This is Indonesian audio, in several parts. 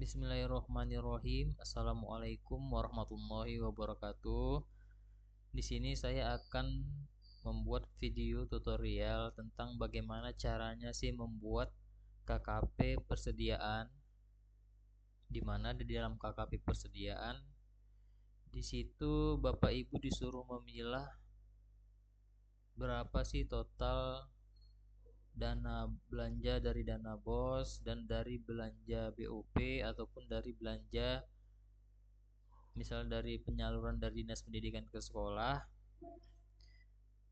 Bismillahirrahmanirrahim. Assalamualaikum warahmatullahi wabarakatuh. Di sini saya akan membuat video tutorial tentang bagaimana caranya sih membuat KKP persediaan. Di mana di dalam KKP persediaan, di situ Bapak Ibu disuruh memilah berapa sih total dana belanja dari dana BOS dan dari belanja BUP ataupun dari belanja misal dari penyaluran dari dinas pendidikan ke sekolah,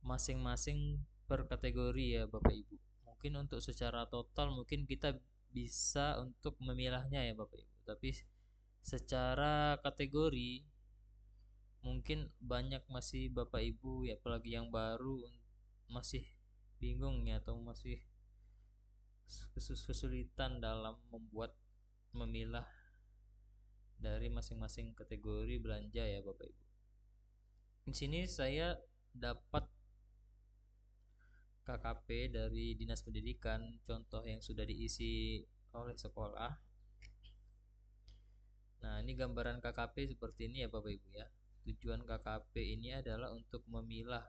masing-masing per kategori ya Bapak Ibu. Mungkin untuk secara total mungkin kita bisa untuk memilahnya ya Bapak Ibu, tapi secara kategori mungkin banyak masih Bapak Ibu ya, apalagi yang baru masih bingung ya, atau masih kesulitan dalam membuat memilah dari masing-masing kategori belanja ya Bapak Ibu. Di sini saya dapat KKP dari Dinas Pendidikan, contoh yang sudah diisi oleh sekolah. Nah, ini gambaran KKP seperti ini ya Bapak Ibu ya. Tujuan KKP ini adalah untuk memilah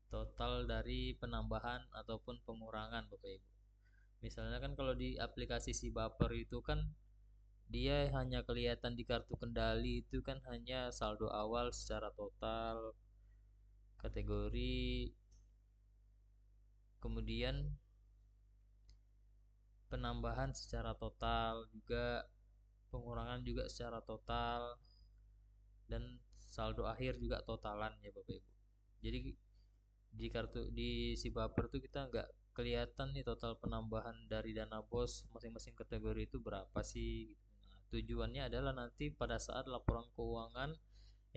total dari penambahan ataupun pengurangan Bapak Ibu. Misalnya kan kalau di aplikasi si Baper itu kan dia hanya kelihatan di kartu kendali itu kan hanya saldo awal secara total, kategori, kemudian penambahan secara total juga, pengurangan juga secara total, dan saldo akhir juga totalan ya Bapak Ibu. Jadi di si Baper tuh kita nggak kelihatan nih total penambahan dari dana BOS masing-masing kategori itu berapa sih gitu. Nah, tujuannya adalah nanti pada saat laporan keuangan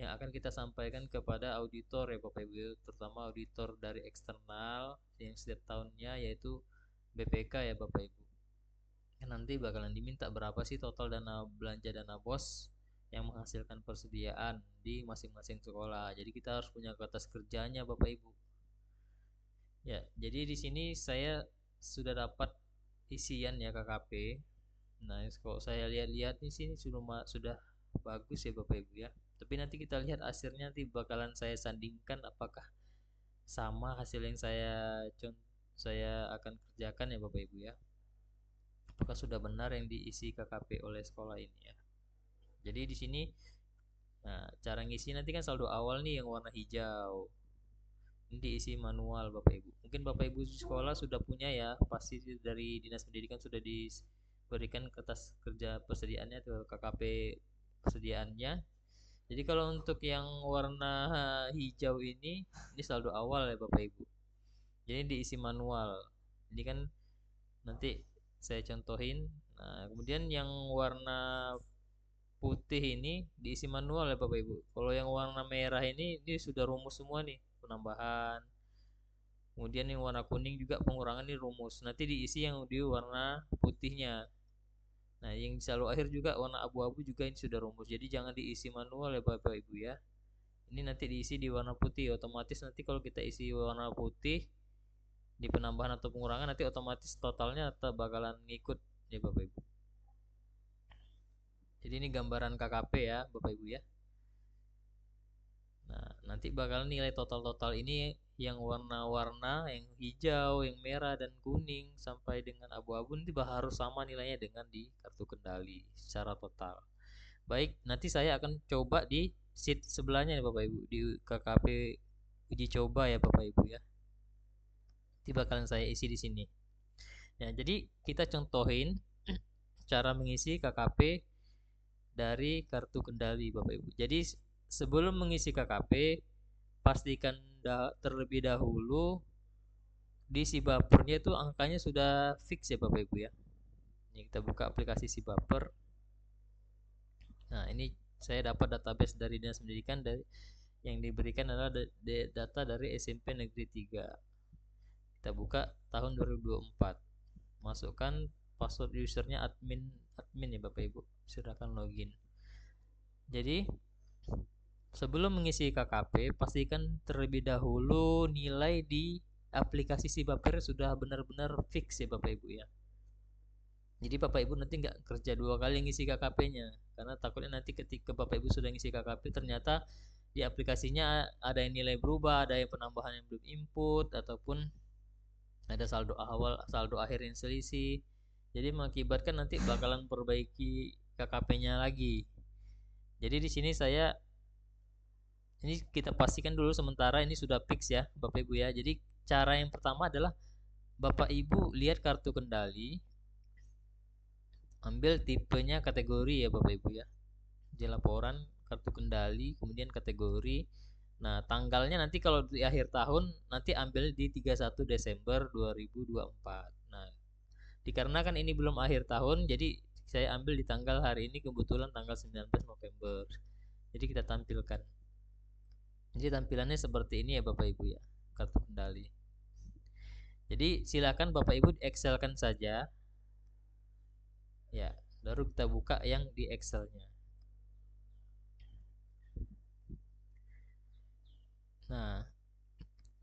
yang akan kita sampaikan kepada auditor ya Bapak Ibu, terutama auditor dari eksternal yang setiap tahunnya yaitu BPK ya Bapak Ibu. Nanti bakalan diminta berapa sih total dana belanja dana BOS yang menghasilkan persediaan di masing-masing sekolah. Jadi kita harus punya kertas kerjanya Bapak Ibu. Ya, jadi di sini saya sudah dapat isian ya KKP. Nah, kalau saya lihat-lihat di sini sudah bagus ya Bapak Ibu ya. Tapi nanti kita lihat hasilnya, nanti bakalan saya sandingkan apakah sama hasil yang saya akan kerjakan ya Bapak Ibu ya. Apakah sudah benar yang diisi KKP oleh sekolah ini ya. Jadi di sini, nah, cara ngisi nanti kan saldo awal nih yang warna hijau. Ini diisi manual Bapak Ibu. Mungkin Bapak Ibu di sekolah sudah punya ya, pasti dari Dinas Pendidikan sudah diberikan kertas kerja persediaannya atau KKP persediaannya. Jadi kalau untuk yang warna hijau ini saldo awal ya Bapak Ibu. Jadi diisi manual. Ini kan nanti saya contohin. Nah, kemudian yang warna putih ini diisi manual ya Bapak Ibu. Kalau yang warna merah ini sudah rumus semua nih, penambahan. Kemudian yang warna kuning juga pengurangan ini rumus. Nanti diisi yang di warna putihnya. Nah, yang selalu akhir juga warna abu-abu juga ini sudah rumus. Jadi jangan diisi manual ya Bapak Ibu ya. Ini nanti diisi di warna putih. Otomatis nanti kalau kita isi warna putih di penambahan atau pengurangan, nanti otomatis totalnya tetap bakalan ngikut ya Bapak Ibu. Jadi ini gambaran KKP ya Bapak Ibu ya. Nah, nanti bakal nilai total-total ini yang warna-warna, yang hijau, yang merah dan kuning sampai dengan abu-abu nanti harus sama nilainya dengan di kartu kendali secara total. Baik, nanti saya akan coba di sheet sebelahnya ya Bapak Ibu, di KKP uji coba ya Bapak Ibu ya. Nanti bakalan saya isi di sini. Ya, jadi kita contohin cara mengisi KKP dari kartu kendali Bapak Ibu. Jadi sebelum mengisi KKP, pastikan terlebih dahulu di si bapernya itu angkanya sudah fix ya Bapak Ibu ya. Ini kita buka aplikasi si baper. Nah, ini saya dapat database dari Dinas Pendidikan, dari yang diberikan adalah data dari SMP Negeri 3. Kita buka tahun 2024. Masukkan password usernya admin ya Bapak Ibu. Silakan login. Jadi sebelum mengisi KKP, pastikan terlebih dahulu nilai di aplikasi si Baper sudah benar-benar fix ya Bapak Ibu ya. Jadi Bapak Ibu nanti nggak kerja 2 kali ngisi KKP-nya, karena takutnya nanti ketika Bapak Ibu sudah ngisi KKP ternyata di aplikasinya ada yang nilai berubah, ada yang penambahan yang belum input, ataupun ada saldo awal, saldo akhir yang selisih. Jadi mengakibatkan nanti bakalan perbaiki KKP-nya lagi. Jadi di sini ini kita pastikan dulu sementara ini sudah fix ya Bapak Ibu ya. Jadi cara yang pertama adalah Bapak Ibu lihat kartu kendali, ambil tipenya kategori ya Bapak Ibu ya. Di laporan kartu kendali, kemudian kategori. Nah, tanggalnya nanti kalau di akhir tahun nanti ambil di 31 Desember 2024. Nah, dikarenakan ini belum akhir tahun, jadi saya ambil di tanggal hari ini kebetulan tanggal 19 November. Jadi kita tampilkan. Jadi tampilannya seperti ini ya Bapak Ibu ya, kartu kendali. Jadi silakan Bapak Ibu di Excelkan saja. Ya, baru kita buka yang di Excelnya. Nah,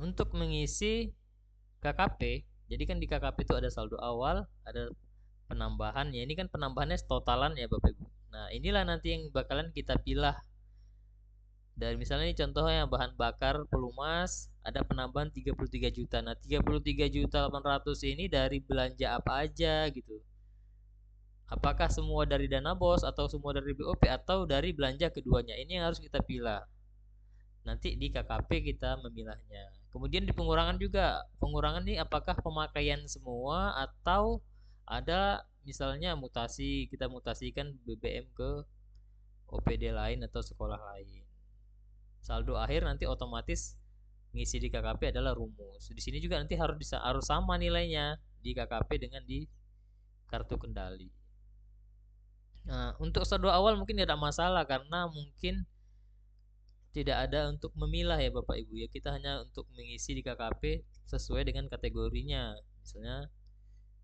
untuk mengisi KKP, jadi kan di KKP itu ada saldo awal, ada penambahan ya. Ini kan penambahannya totalan ya Bapak Ibu. Nah, inilah nanti yang bakalan kita pilih. Dari misalnya ini contohnya bahan bakar pelumas ada penambahan 33 juta. Nah, 33 juta 800 ini dari belanja apa aja gitu. Apakah semua dari dana bos atau semua dari BOP atau dari belanja keduanya? Ini yang harus kita pilih. Nanti di KKP kita memilahnya. Kemudian di pengurangan juga. Pengurangan ini apakah pemakaian semua atau ada misalnya mutasi, kita mutasikan BBM ke OPD lain atau sekolah lain. Saldo akhir nanti otomatis ngisi di KKP adalah rumus. Di sini juga nanti harus sama nilainya di KKP dengan di kartu kendali. Nah, untuk saldo awal mungkin tidak masalah karena mungkin tidak ada untuk memilah ya Bapak Ibu ya. Kita hanya untuk mengisi di KKP sesuai dengan kategorinya. Misalnya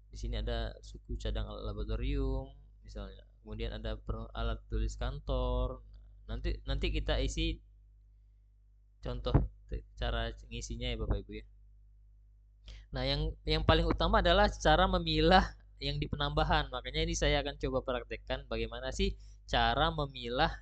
di sini ada suku cadang alat laboratorium misalnya. Kemudian ada alat tulis kantor. Nanti kita isi contoh cara ngisinya ya Bapak Ibu ya. Nah, yang paling utama adalah cara memilah yang di penambahan. Makanya ini saya akan coba praktekkan bagaimana sih cara memilah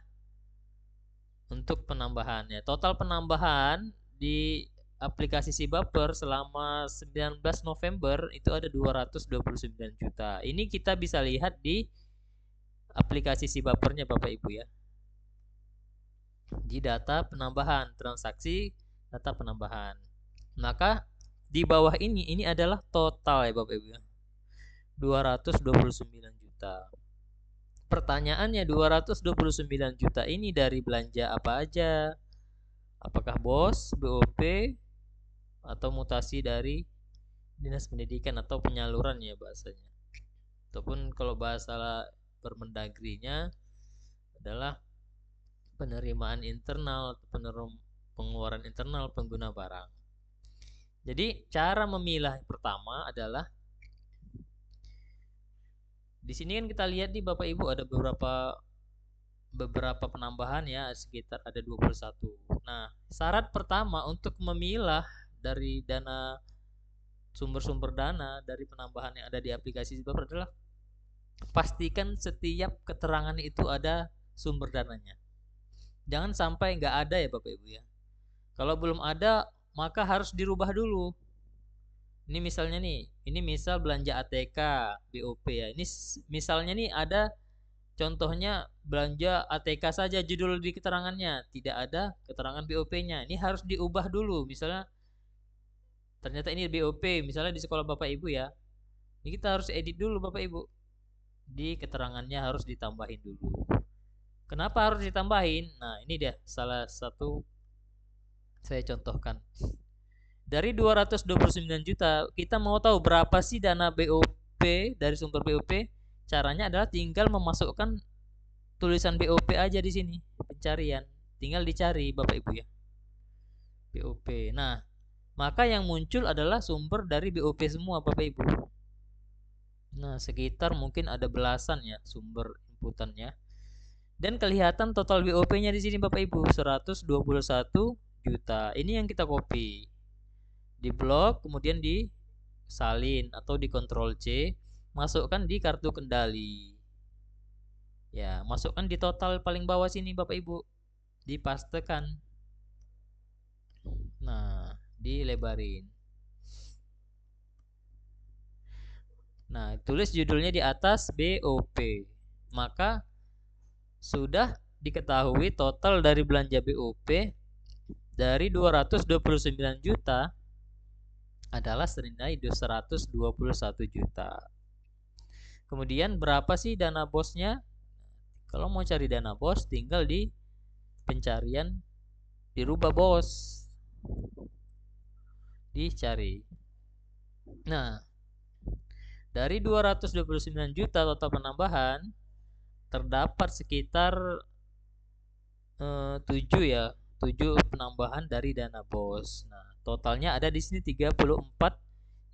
untuk penambahannya. Total penambahan di aplikasi Sibaper selama 19 November itu ada 229 juta. Ini kita bisa lihat di aplikasi Sibapernya Bapak Ibu ya. Di data penambahan, transaksi data penambahan. Maka di bawah ini adalah total ya Bapak Ibu ya. 229 juta. Pertanyaannya 229 juta ini dari belanja apa aja? Apakah BOS, BOP, atau mutasi dari Dinas Pendidikan atau penyaluran ya bahasanya. Ataupun kalau bahasa Permendagrinya adalah penerimaan internal, pengeluaran internal pengguna barang. Jadi cara memilah pertama adalah di sini kan kita lihat nih Bapak Ibu ada beberapa penambahan ya, sekitar ada 21. Nah, syarat pertama untuk memilah dari sumber-sumber dana dari penambahan yang ada di aplikasi Sibaper adalah pastikan setiap keterangan itu ada sumber dananya. Jangan sampai nggak ada ya Bapak Ibu ya. Kalau belum ada maka harus dirubah dulu. Ini misalnya nih, ini misal belanja ATK BOP ya. Ini misalnya nih ada contohnya belanja ATK saja judul di keterangannya, tidak ada keterangan BOP-nya. Ini harus diubah dulu. Misalnya ternyata ini BOP, misalnya di sekolah Bapak Ibu ya. Ini kita harus edit dulu Bapak Ibu. Di keterangannya harus ditambahin dulu. Kenapa harus ditambahin? Nah, ini dia salah satu saya contohkan. Dari 229 juta, kita mau tahu berapa sih dana BOP dari sumber BOP? Caranya adalah tinggal memasukkan tulisan BOP aja di sini, pencarian. Tinggal dicari Bapak Ibu ya. BOP. Nah, maka yang muncul adalah sumber dari BOP semua Bapak Ibu. Nah, sekitar mungkin ada belasan ya sumber inputannya. Dan kelihatan total BOP-nya di sini Bapak Ibu 121 juta. Ini yang kita copy. Di blok kemudian disalin atau di Ctrl C. masukkan di kartu kendali. Ya, masukkan di total paling bawah sini Bapak Ibu. Dipastekan. Nah, dilebarin. Nah, tulis judulnya di atas BOP. Maka sudah diketahui total dari belanja BOP dari 229 juta adalah senilai 121 juta. Kemudian berapa sih dana bosnya? Kalau mau cari dana bos, tinggal di pencarian dirubah bos. Dicari. Nah, dari 229 juta total penambahan, terdapat sekitar 7 ya, 7 penambahan dari dana bos. Nah, totalnya ada di sini 34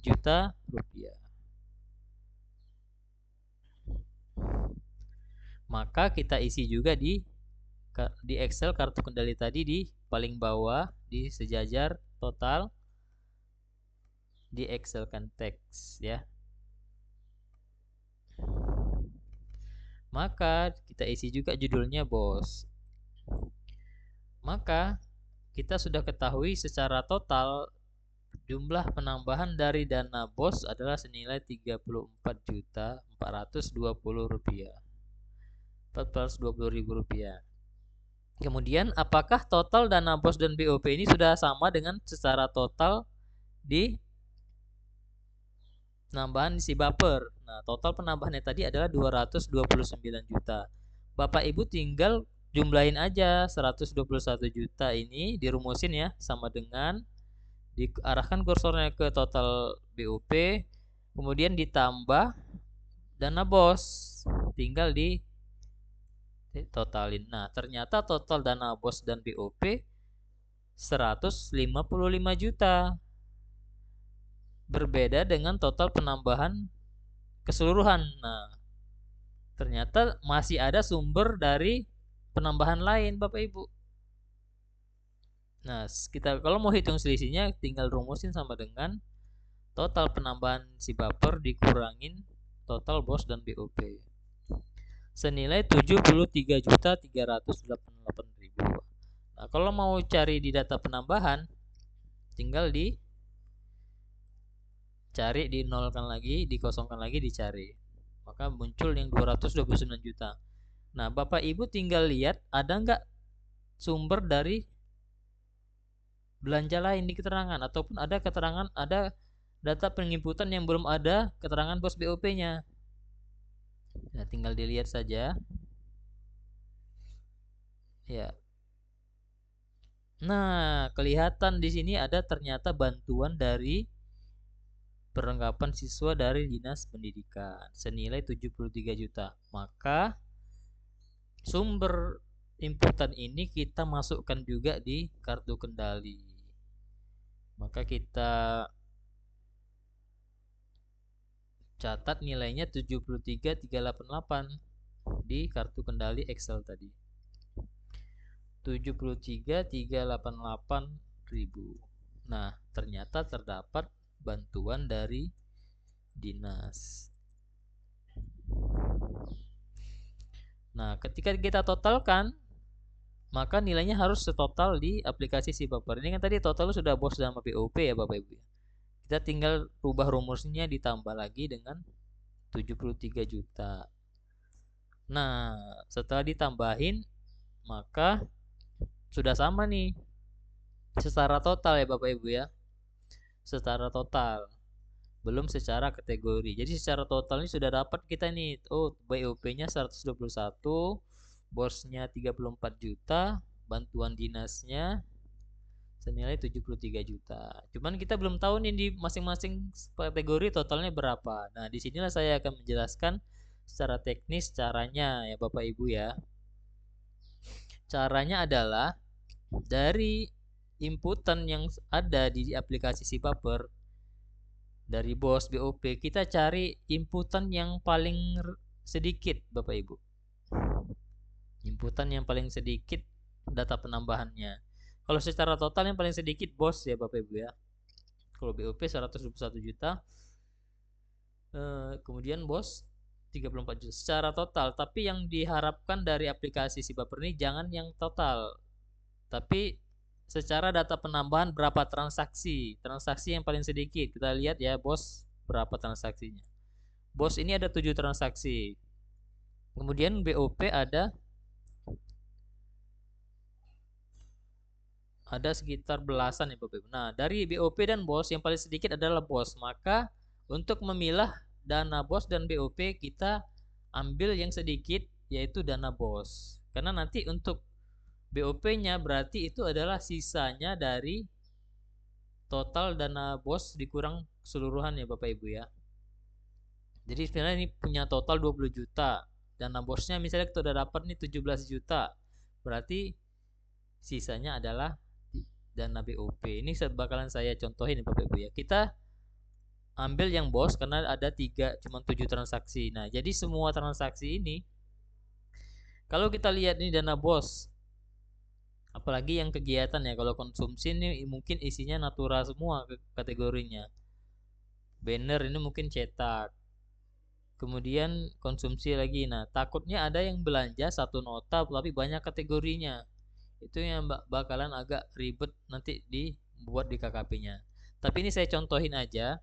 juta rupiah. Maka kita isi juga di Excel kartu kendali tadi di paling bawah di sejajar total di Excel kan teks ya. Maka kita isi juga judulnya bos. Maka kita sudah ketahui secara total jumlah penambahan dari dana bos adalah senilai 34.420 rupiah. 420.000 rupiah. Kemudian apakah total dana bos dan BOP ini sudah sama dengan secara total di penambahan isi baper? Nah, total penambahannya tadi adalah 229 juta. Bapak Ibu tinggal jumlahin aja 121 juta ini dirumusin ya sama dengan diarahkan kursornya ke total BOP, kemudian ditambah dana bos, tinggal di totalin. Nah, ternyata total dana bos dan BOP 155 juta. Berbeda dengan total penambahan keseluruhan. Nah, ternyata masih ada sumber dari penambahan lain Bapak Ibu. Nah, kita kalau mau hitung selisihnya tinggal rumusin sama dengan total penambahan si baper dikurangin total bos dan BOP. Senilai 73.388.000. Nah, kalau mau cari di data penambahan tinggal dicari, dinolkan lagi, dikosongkan lagi, dicari. Maka muncul yang 229 juta. Nah, Bapak Ibu tinggal lihat ada nggak sumber dari belanja lain di keterangan ataupun ada keterangan, ada data penginputan yang belum ada keterangan bos BOP-nya. Nah, tinggal dilihat saja. Ya. Nah, kelihatan di sini ada ternyata bantuan dari perlengkapan siswa dari Dinas Pendidikan senilai 73 juta. Maka sumber inputan ini kita masukkan juga di kartu kendali. Maka kita catat nilainya 73.388 di kartu kendali Excel tadi. 73.388.000. Nah, ternyata terdapat bantuan dari dinas. Nah, ketika kita totalkan, maka nilainya harus setotal di aplikasi si baper. Ini kan tadi total sudah bos sama BOP ya Bapak Ibu. Kita tinggal rubah rumusnya ditambah lagi dengan 73 juta. Nah, setelah ditambahin maka sudah sama nih secara total ya Bapak Ibu ya. Secara total. Belum secara kategori. Jadi secara total ini sudah dapat kita nih. Oh, BOP-nya 121, bosnya 34 juta, bantuan dinasnya senilai 73 juta. Cuman kita belum tahu nih di masing-masing kategori totalnya berapa. Nah, disinilah saya akan menjelaskan secara teknis caranya ya Bapak Ibu ya. Caranya adalah dari inputan yang ada di aplikasi si baper dari bos BOP kita cari inputan yang paling sedikit Bapak Ibu. Inputan yang paling sedikit data penambahannya. Kalau secara total yang paling sedikit bos ya Bapak Ibu ya. Kalau BOP 121 juta, Kemudian bos 34 juta secara total, tapi yang diharapkan dari aplikasi si Baper ini jangan yang total, tapi secara data penambahan berapa transaksi. Transaksi yang paling sedikit. Kita lihat ya, bos, berapa transaksinya. Bos ini ada 7 transaksi. Kemudian BOP ada sekitar belasan ya Bapak Ibu. Nah, dari BOP dan BOS yang paling sedikit adalah BOS. Maka untuk memilah dana BOS dan BOP kita ambil yang sedikit yaitu dana BOS. Karena nanti untuk BOP-nya berarti itu adalah sisanya dari total dana BOS dikurang keseluruhan ya Bapak Ibu ya. Jadi sebenarnya ini punya total 20 juta. Dana BOS-nya misalnya kita udah dapat nih 17 juta. Berarti sisanya adalah dana BOP. Ini bakalan saya contohin Bapak Ibu ya. Kita ambil yang bos karena ada 3 cuma 7 transaksi. Nah, jadi semua transaksi ini kalau kita lihat ini dana bos, apalagi yang kegiatan ya, kalau konsumsi ini mungkin isinya natura semua kategorinya. Banner ini mungkin cetak. Kemudian konsumsi lagi. Nah, takutnya ada yang belanja satu nota tapi banyak kategorinya. Itu yang bakalan agak ribet nanti dibuat di KKP-nya. Tapi ini saya contohin aja.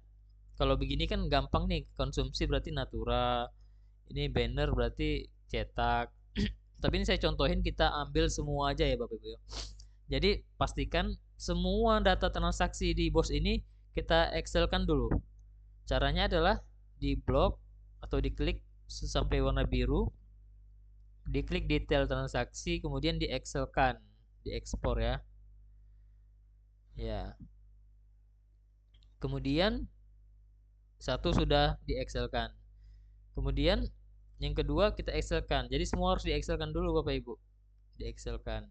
Kalau begini kan gampang nih, konsumsi berarti natura, ini banner berarti cetak. Tapi ini saya contohin, kita ambil semua aja ya Bapak Ibu. Jadi pastikan semua data transaksi di BOS ini kita excelkan dulu. Caranya adalah di blok atau diklik sampai warna biru, diklik detail transaksi, kemudian di excelkan, diekspor ya. Ya. Kemudian satu sudah diexcelkan. Kemudian yang kedua kita excelkan. Jadi semua harus diexcelkan dulu Bapak Ibu. Diexcelkan.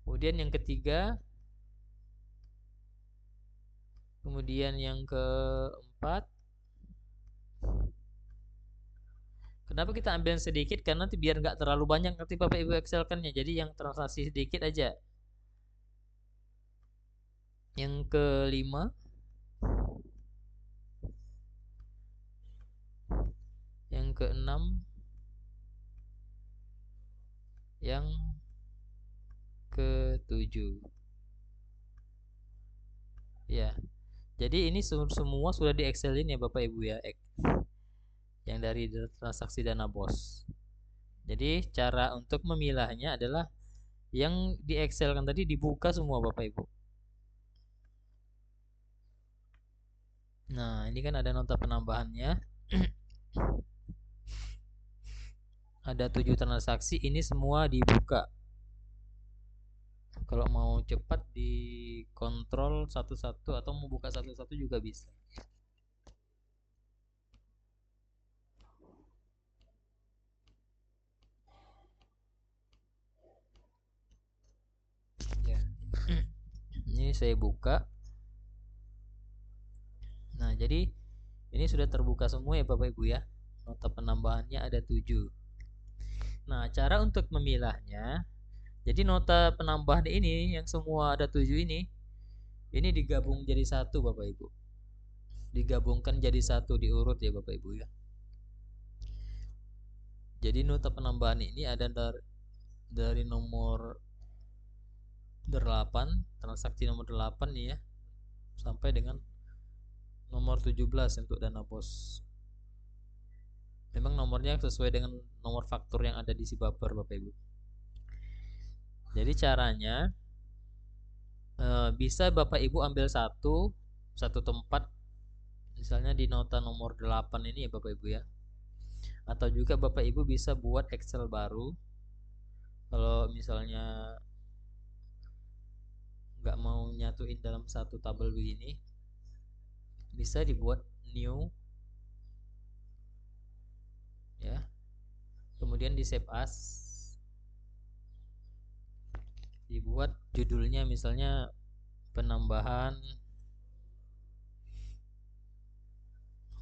Kemudian yang ketiga, kemudian yang keempat. Kenapa kita ambil yang sedikit? Karena nanti biar nggak terlalu banyak nanti Bapak Ibu excelkannya. Jadi yang transaksi sedikit aja. Yang kelima, yang keenam, yang ketujuh. Ya. Jadi ini semua sudah di Excelin ya Bapak Ibu ya. Yang dari transaksi dana BOS. Jadi cara untuk memilahnya adalah yang di Excel kan tadi dibuka semua Bapak Ibu. Nah, ini kan ada nota penambahannya. Ada 7 transaksi, ini semua dibuka. Kalau mau cepat dikontrol satu-satu atau mau buka satu-satu juga bisa. Ya. Ini saya buka. Nah, jadi ini sudah terbuka semua ya Bapak Ibu ya. Nota penambahannya ada 7. Nah, cara untuk memilahnya, jadi nota penambahan ini yang semua ada 7 ini digabung jadi satu Bapak Ibu. Digabungkan jadi satu, diurut ya Bapak Ibu ya. Jadi nota penambahan ini ada dari nomor 8, transaksi nomor 8 nih ya, sampai dengan nomor 17 untuk dana BOS. Memang nomornya sesuai dengan nomor faktur yang ada di si Baper Bapak Ibu. Jadi caranya bisa Bapak Ibu ambil satu tempat, misalnya di nota nomor 8 ini ya Bapak Ibu ya. Atau juga Bapak Ibu bisa buat Excel baru. Kalau misalnya nggak mau nyatuin dalam satu tabel begini, bisa dibuat new ya, kemudian di save as, dibuat judulnya misalnya penambahan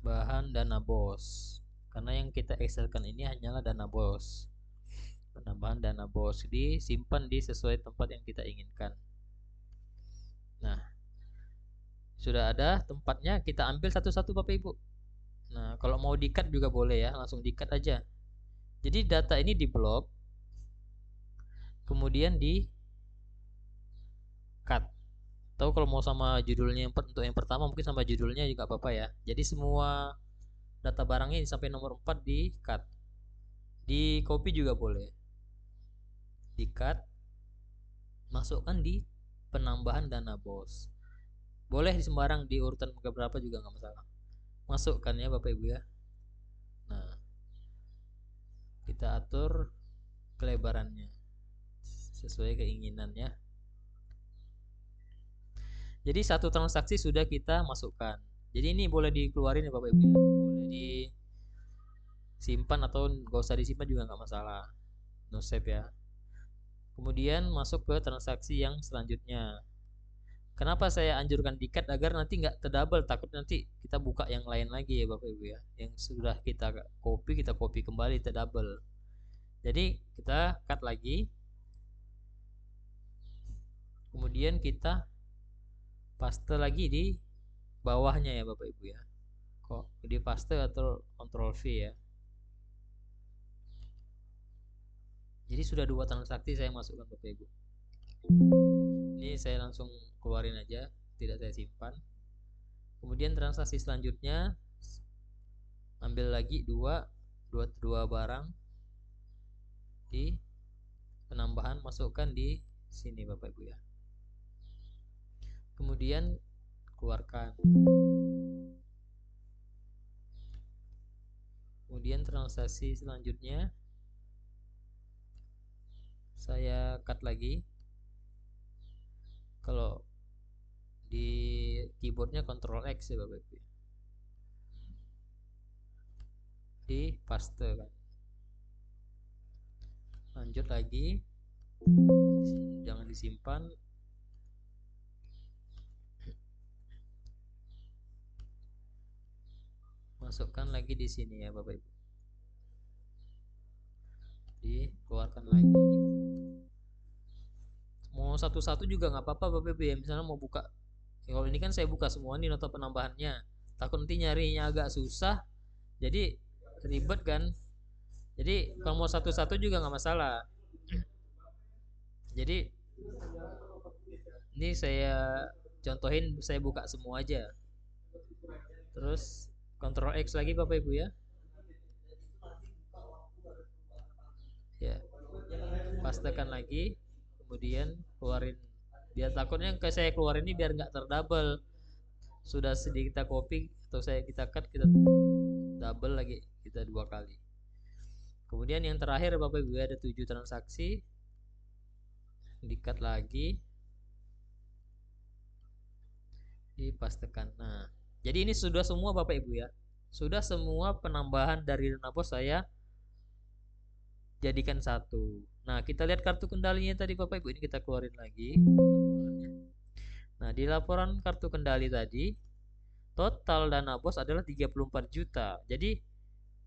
bahan dana BOS, karena yang kita excelkan ini hanyalah dana BOS. Penambahan dana BOS disimpan di sesuai tempat yang kita inginkan. Nah, Sudah ada tempatnya, kita ambil satu-satu Bapak Ibu. Nah, kalau mau di-cut juga boleh ya, langsung di-cut aja. Jadi data ini di-blok, kemudian di-cut. Atau kalau mau sama judulnya untuk yang pertama mungkin sama judulnya juga apa-apa ya. Jadi semua data barangnya sampai nomor 4 di-cut. Di copy juga boleh. Di-cut, masukkan di penambahan dana bos. Boleh di sembarang di urutan berapa juga nggak masalah. Masukkan ya Bapak Ibu ya. Nah, kita atur kelebarannya sesuai keinginannya. Jadi satu transaksi sudah kita masukkan. Jadi ini boleh dikeluarin ya Bapak Ibu ya. Boleh disimpan atau nggak usah disimpan juga nggak masalah. No save ya. Kemudian masuk ke transaksi yang selanjutnya. Kenapa saya anjurkan di-cut agar nanti nggak terdouble, takut nanti kita buka yang lain lagi ya Bapak Ibu ya. Yang sudah kita copy kembali terdouble. Jadi kita cut lagi. Kemudian kita paste lagi di bawahnya ya Bapak Ibu ya. Kok di paste atau Ctrl V ya. Jadi sudah dua transaksi saya masukkan Bapak Ibu. Ini saya langsung keluarin aja, tidak saya simpan. Kemudian transaksi selanjutnya ambil lagi dua barang di penambahan, masukkan di sini Bapak Ibu ya. Kemudian keluarkan. Kemudian transaksi selanjutnya saya cut lagi. Kalau di keyboardnya Ctrl X ya Bapak Ibu. Di paste kan. Lanjut lagi. Jangan disimpan. Masukkan lagi di sini ya Bapak Ibu. Dikeluarkan lagi. Mau satu-satu juga nggak apa-apa Bapak Ibu ya. Misalnya mau buka, ya kalau ini kan saya buka semua nih nota penambahannya. Takut nanti nyarinya agak susah, jadi ribet kan. Jadi kalau mau satu-satu juga nggak masalah. Jadi ini saya contohin, saya buka semua aja. Terus Ctrl X lagi Bapak Ibu ya. Ya, pastekan lagi, kemudian keluarin. Biar takutnya ke saya keluarin ini biar nggak terdouble. Sudah sedikit kita copy atau kita cut, kita double lagi, kita dua kali. Kemudian yang terakhir Bapak Ibu ada 7 transaksi, di-cut lagi, dipastekan. Nah, jadi ini sudah semua Bapak Ibu ya. Sudah semua penambahan dari dana bos saya jadikan satu. Nah, kita lihat kartu kendalinya tadi Bapak Ibu, ini kita keluarin lagi. Nah, di laporan kartu kendali tadi total dana bos adalah 34 juta. Jadi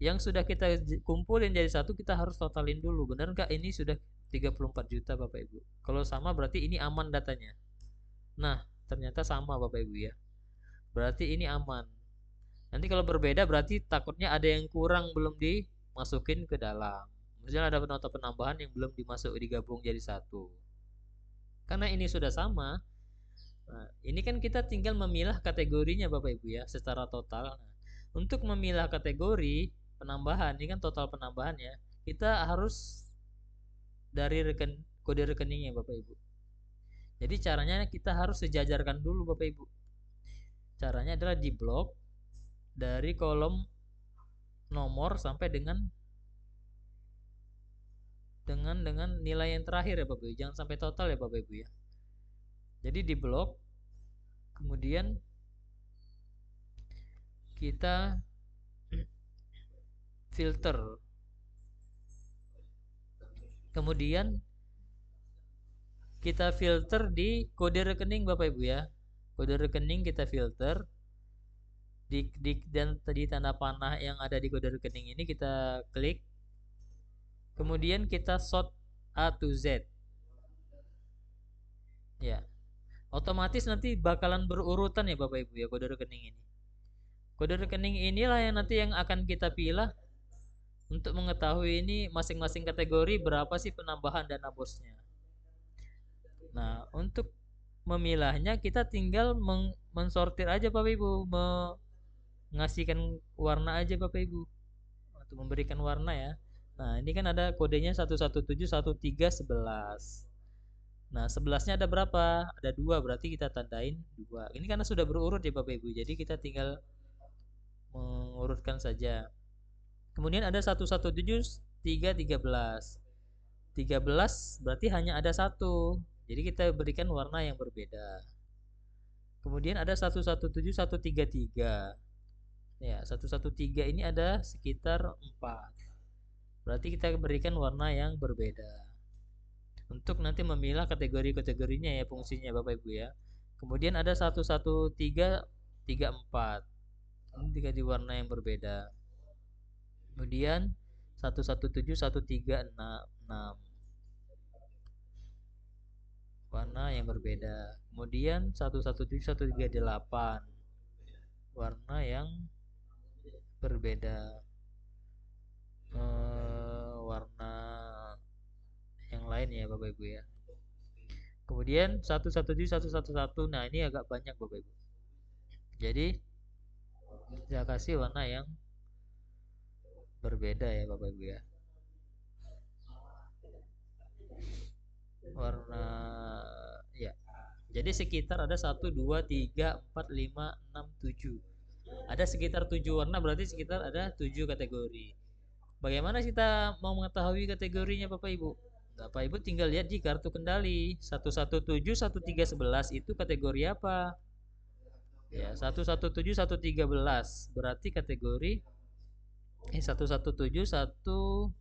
yang sudah kita kumpulin jadi satu kita harus totalin dulu. Benar nggak ini sudah 34 juta Bapak Ibu? Kalau sama berarti ini aman datanya. Nah, ternyata sama Bapak Ibu ya. Berarti ini aman. Nanti kalau berbeda berarti takutnya ada yang kurang belum dimasukin ke dalam. Misalnya ada nota penambahan yang belum digabung jadi satu. Karena ini sudah sama. Nah, ini kan kita tinggal memilah kategorinya Bapak Ibu ya secara total. Nah, untuk memilah kategori penambahan, ini kan total penambahan ya. Kita harus dari kode rekeningnya Bapak Ibu. Jadi caranya kita harus sejajarkan dulu Bapak Ibu. Caranya adalah di blok dari kolom nomor sampai dengan nilai yang terakhir ya Bapak Ibu. Jangan sampai total ya Bapak Ibu ya. Jadi di blok, kemudian kita filter. Kemudian kita filter di kode rekening Bapak Ibu ya. Kode rekening kita filter dan tadi tanda panah yang ada di kode rekening ini kita klik. Kemudian kita sort A to Z. Ya. Otomatis nanti bakalan berurutan ya Bapak Ibu ya kode rekening ini. Kode rekening inilah yang nanti yang akan kita pilih untuk mengetahui ini masing-masing kategori berapa sih penambahan dana bosnya. Nah, untuk memilahnya kita tinggal mensortir aja Bapak Ibu, mengasihkan warna aja Bapak Ibu untuk memberikan warna ya. Nah, ini kan ada kodenya 1171311. Nah, 11-nya ada berapa? Ada dua, berarti kita tandain dua. Ini karena sudah berurut ya Bapak Ibu, jadi kita tinggal mengurutkan saja. Kemudian ada 1171313. 13 berarti hanya ada satu. Jadi kita berikan warna yang berbeda. Kemudian ada 11713. Ya, 113 ini ada sekitar 4. Berarti kita berikan warna yang berbeda. Untuk nanti memilah kategori-kategorinya ya fungsinya Bapak Ibu ya. Kemudian ada 11334. Ini dikasih warna yang berbeda. Kemudian 1171366 warna yang berbeda. Kemudian 1171338 warna yang berbeda. Warna yang lain ya Bapak Ibu ya. Kemudian 1171111. Nah, ini agak banyak Bapak Ibu. Jadi saya kasih warna yang berbeda ya Bapak Ibu ya. Warna ya. Jadi sekitar ada 1 2 3 4 5 6 7. Ada sekitar 7 warna, berarti sekitar ada 7 kategori. Bagaimana kita mau mengetahui kategorinya Bapak Ibu? Bapak Ibu tinggal lihat di kartu kendali 1171311 itu kategori apa? Ya, 1171311 berarti kategori 11711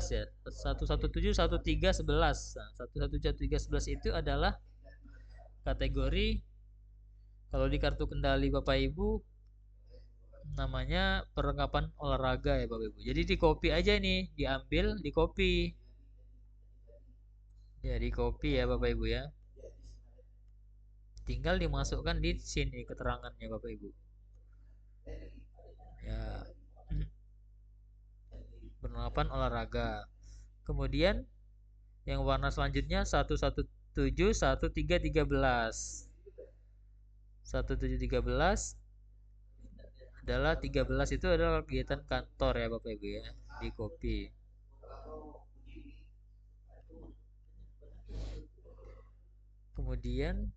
ya. 1171311. Nah, 1171311 itu adalah kategori, kalau di kartu kendali Bapak Ibu namanya perlengkapan olahraga ya Bapak Ibu. Jadi di copy aja nih, diambil, di copy. Ya, di copy ya Bapak Ibu ya. Tinggal dimasukkan di sini keterangannya Bapak Ibu. Ya. Perlengkapan olahraga. Kemudian yang warna selanjutnya 1171313. 1713 adalah 13 itu adalah kegiatan kantor ya Bapak Ibu ya. Di copy. Kemudian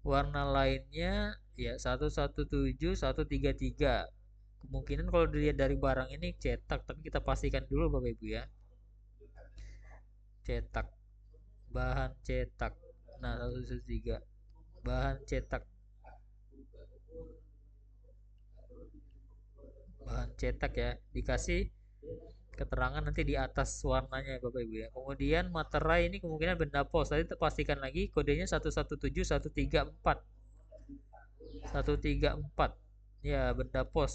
warna lainnya ya 11713. Kemungkinan kalau dilihat dari barang ini cetak, tapi kita pastikan dulu Bapak Ibu ya. Cetak. Bahan cetak. Nah, 113. Bahan cetak. Bahan cetak ya. Dikasih keterangan nanti di atas warnanya Bapak Ibu ya. Kemudian materai ini kemungkinan benda pos. Tadi pastikan lagi kodenya 117134. 134. Ya, benda pos.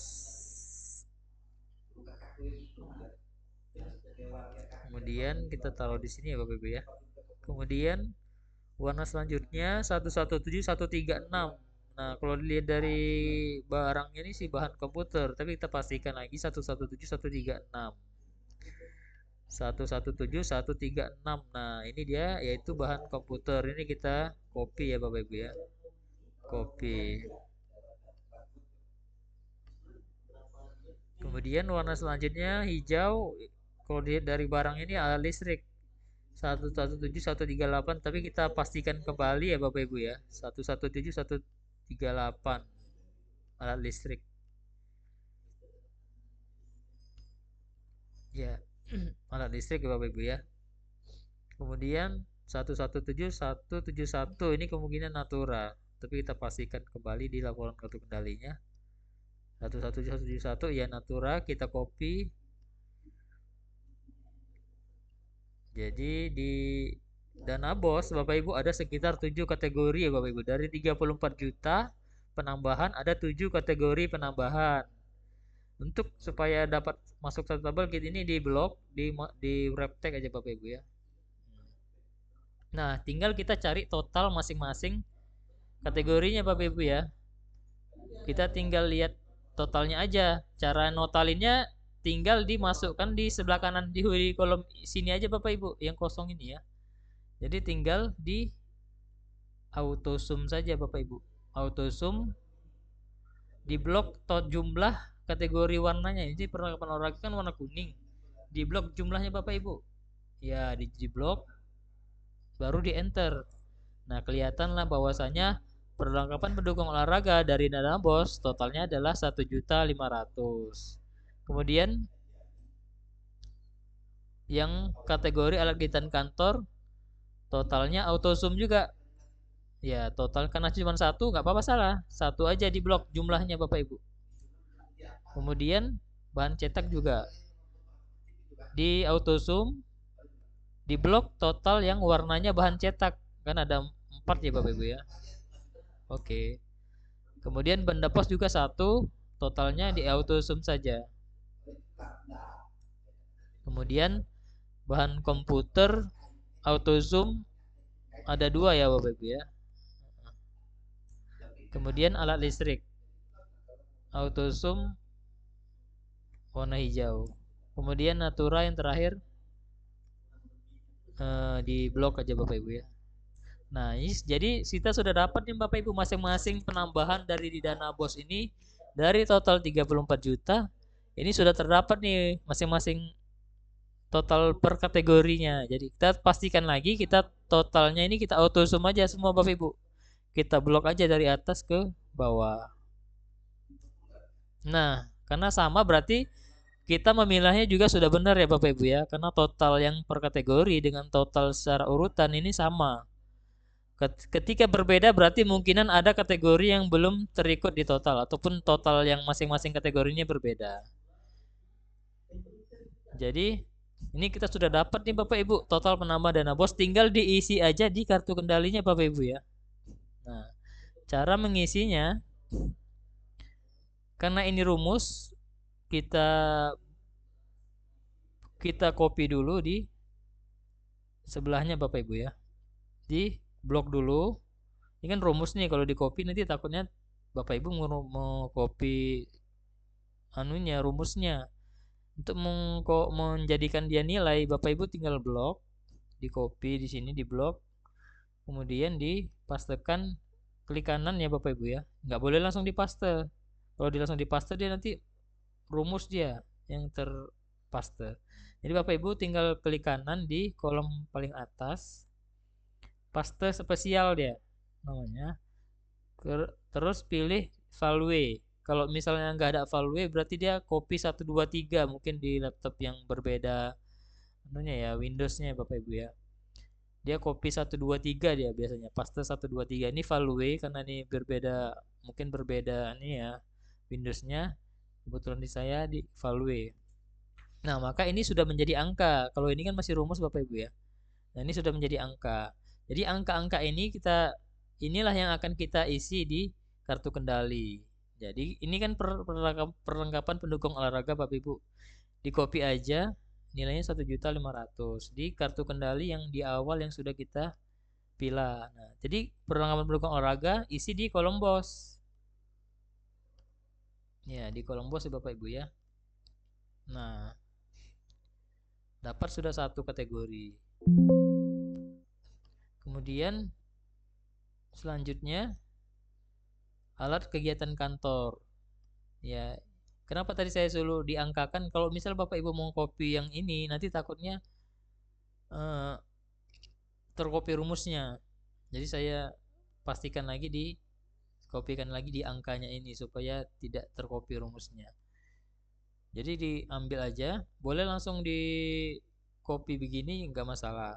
Kemudian kita taruh di sini ya Bapak Ibu ya. Kemudian warna selanjutnya 117136. Nah, kalau dilihat dari barangnya ini sih bahan komputer, tapi kita pastikan lagi 117136. 117136. Nah, ini dia yaitu bahan komputer. Ini kita copy ya Bapak Ibu ya. Copy. Kemudian warna selanjutnya hijau. Kalau dilihat dari barang ini alat listrik 117138, tapi kita pastikan kembali ya Bapak Ibu ya. 117138 alat listrik. Ya, alat listrik ya Bapak Ibu ya. Kemudian 117171 ini kemungkinan natura, tapi kita pastikan kembali di laporan kartu kendalinya. 11771 ya natura, kita copy. Jadi di dana bos Bapak Ibu ada sekitar 7 kategori ya Bapak Ibu. Dari 34 juta penambahan ada 7 kategori penambahan. Untuk supaya dapat masuk satu tabel, kita ini di blok di wrap tag aja Bapak Ibu ya. Nah, tinggal kita cari total masing-masing kategorinya Bapak Ibu ya. Kita tinggal lihat totalnya aja. Cara notalinnya tinggal dimasukkan di sebelah kanan di kolom sini aja Bapak Ibu yang kosong ini ya. Jadi tinggal di auto sum saja Bapak Ibu. Auto sum di blok jumlah kategori warnanya. Ini perlengkapan olahraga kan warna kuning. Di blok jumlahnya Bapak Ibu. Ya, di blok baru di enter. Nah, kelihatanlah bahwasanya perlengkapan pendukung olahraga dari Dana Bos totalnya adalah 1.500.000. Kemudian yang kategori alat kegiatan kantor totalnya auto sum juga. Ya, total karena cuma satu nggak apa-apa salah. Satu aja di blok jumlahnya Bapak Ibu. Kemudian bahan cetak juga di auto sum di blok total yang warnanya bahan cetak kan ada 4 ya Bapak Ibu ya. Oke. Kemudian benda pos juga satu, totalnya di auto sum saja. Kemudian bahan komputer auto zoom ada 2 ya Bapak Ibu ya. Kemudian alat listrik auto zoom warna hijau. Kemudian natura yang terakhir di blok aja Bapak Ibu ya. Nah, ini jadi kita sudah dapat nih Bapak Ibu masing-masing penambahan dari di dana bos ini dari total 34 juta. Ini sudah terdapat nih masing-masing total per kategorinya. Jadi kita pastikan lagi kita totalnya ini kita auto sum aja semua Bapak Ibu. Kita blok aja dari atas ke bawah. Nah, karena sama berarti kita memilahnya juga sudah benar ya Bapak Ibu ya. Karena total yang per kategori dengan total secara urutan ini sama. Ketika berbeda berarti mungkinan ada kategori yang belum terikut di total ataupun total yang masing-masing kategorinya berbeda. Jadi ini kita sudah dapat nih Bapak Ibu total penambah dana bos, tinggal diisi aja di kartu kendalinya Bapak Ibu ya. Nah, cara mengisinya karena ini rumus kita copy dulu di sebelahnya Bapak Ibu ya. Di blok dulu. Ini kan rumus nih kalau di copy nanti takutnya Bapak Ibu mau copy anunya rumusnya. Untuk menjadikan dia nilai, Bapak Ibu tinggal blok, di copy di sini di blok, kemudian dipastekan klik kanan ya Bapak Ibu ya. Nggak boleh langsung dipaste. Kalau langsung dipaste dia nanti rumus dia yang terpaste. Jadi Bapak Ibu tinggal klik kanan di kolom paling atas, paste spesial dia namanya. Terus pilih value. Kalau misalnya nggak ada value berarti dia copy 1 2 3 mungkin di laptop yang berbeda anunya ya Windowsnya Bapak Ibu ya. Dia copy 1 2 3 dia biasanya. Paste 1 2 3 ini value karena ini berbeda mungkin berbeda ini ya Windowsnya. Kebetulan di saya di value. Nah, maka ini sudah menjadi angka. Kalau ini kan masih rumus Bapak Ibu ya. Nah, ini sudah menjadi angka. Jadi angka-angka ini inilah yang akan kita isi di kartu kendali. Jadi ini kan perlengkapan pendukung olahraga Bapak Ibu. Di copy aja nilainya 1.500.000 di kartu kendali yang di awal yang sudah kita pilih. Nah, jadi perlengkapan pendukung olahraga isi di kolom bos. Ya, di kolom bos ya Bapak Ibu ya. Nah, dapat sudah satu kategori. Kemudian selanjutnya alat kegiatan kantor. Ya, kenapa tadi saya suruh diangkakan? Kalau misal Bapak Ibu mau copy yang ini, nanti takutnya tercopy rumusnya. Jadi saya pastikan lagi kopikan lagi di angkanya ini supaya tidak tercopy rumusnya. Jadi diambil aja, boleh langsung di copy begini nggak masalah.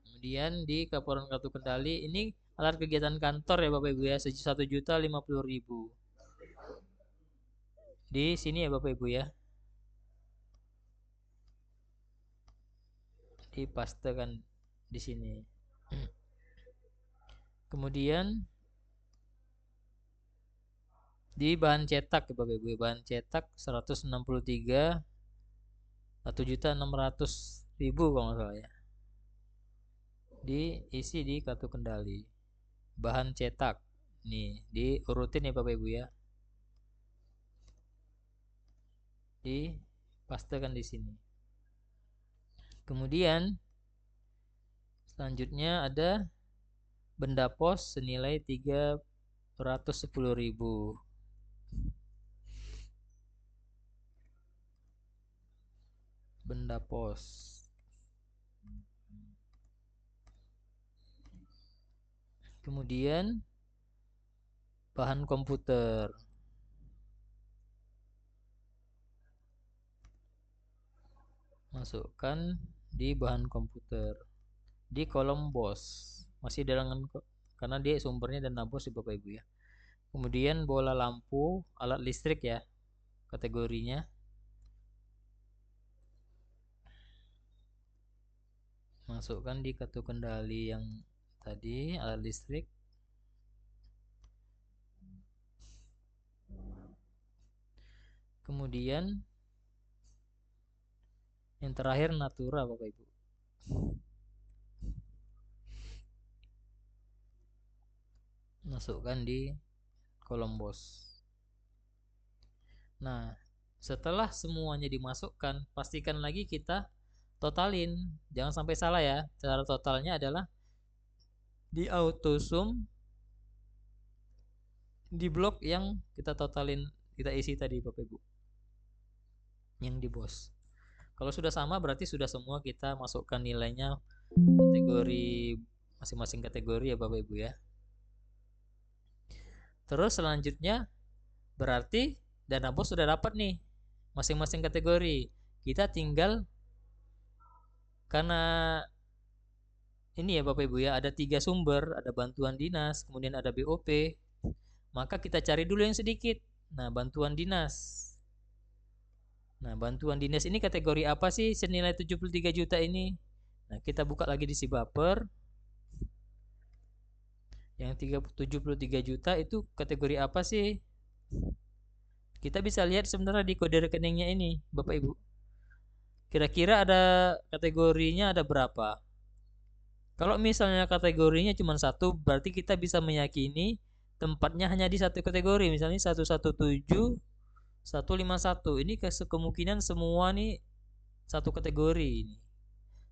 Kemudian di laporan kartu kendali ini alat kegiatan kantor ya Bapak Ibu ya 1.050.000 di sini ya Bapak Ibu ya, dipastekan di sini. Kemudian di bahan cetak ya Bapak Ibu, bahan cetak 163 1.600.000 kalau nggak salah ya. diisi di kartu kendali. Bahan cetak nih diurutin ya Bapak Ibu ya, dipastekan di sini. Kemudian selanjutnya ada benda pos senilai 310.000. Benda pos. Kemudian bahan komputer. Masukkan di bahan komputer di kolom bos. Masih dalam, karena dia sumbernya dana bos ya Bapak Ibu ya. Kemudian bola lampu, alat listrik ya kategorinya. Masukkan di kartu kendali yang tadi, alat listrik. Kemudian yang terakhir natura Bapak Ibu. Masukkan di kolom bos. Nah, setelah semuanya dimasukkan, pastikan lagi kita totalin. Jangan sampai salah ya. Cara totalnya adalah di auto sum di blok yang kita totalin, kita isi tadi Bapak Ibu. Yang di bos. Kalau sudah sama berarti sudah semua kita masukkan nilainya kategori masing-masing kategori ya Bapak Ibu ya. Terus selanjutnya berarti dana bos sudah dapat nih masing-masing kategori. Kita tinggal, karena ini ya Bapak Ibu ya, ada 3 sumber, ada bantuan dinas, kemudian ada BOP. Maka kita cari dulu yang sedikit. Nah, bantuan dinas. Nah, bantuan dinas ini kategori apa sih senilai 73 juta ini? Nah, kita buka lagi di si baper. Yang 73 juta itu kategori apa sih? Kita bisa lihat sebenarnya di kode rekeningnya ini, Bapak Ibu. Kira-kira ada kategorinya ada berapa? Kalau misalnya kategorinya cuma satu, berarti kita bisa meyakini tempatnya hanya di satu kategori. Misalnya 117, 151. Ini kemungkinan semua nih satu kategori ini.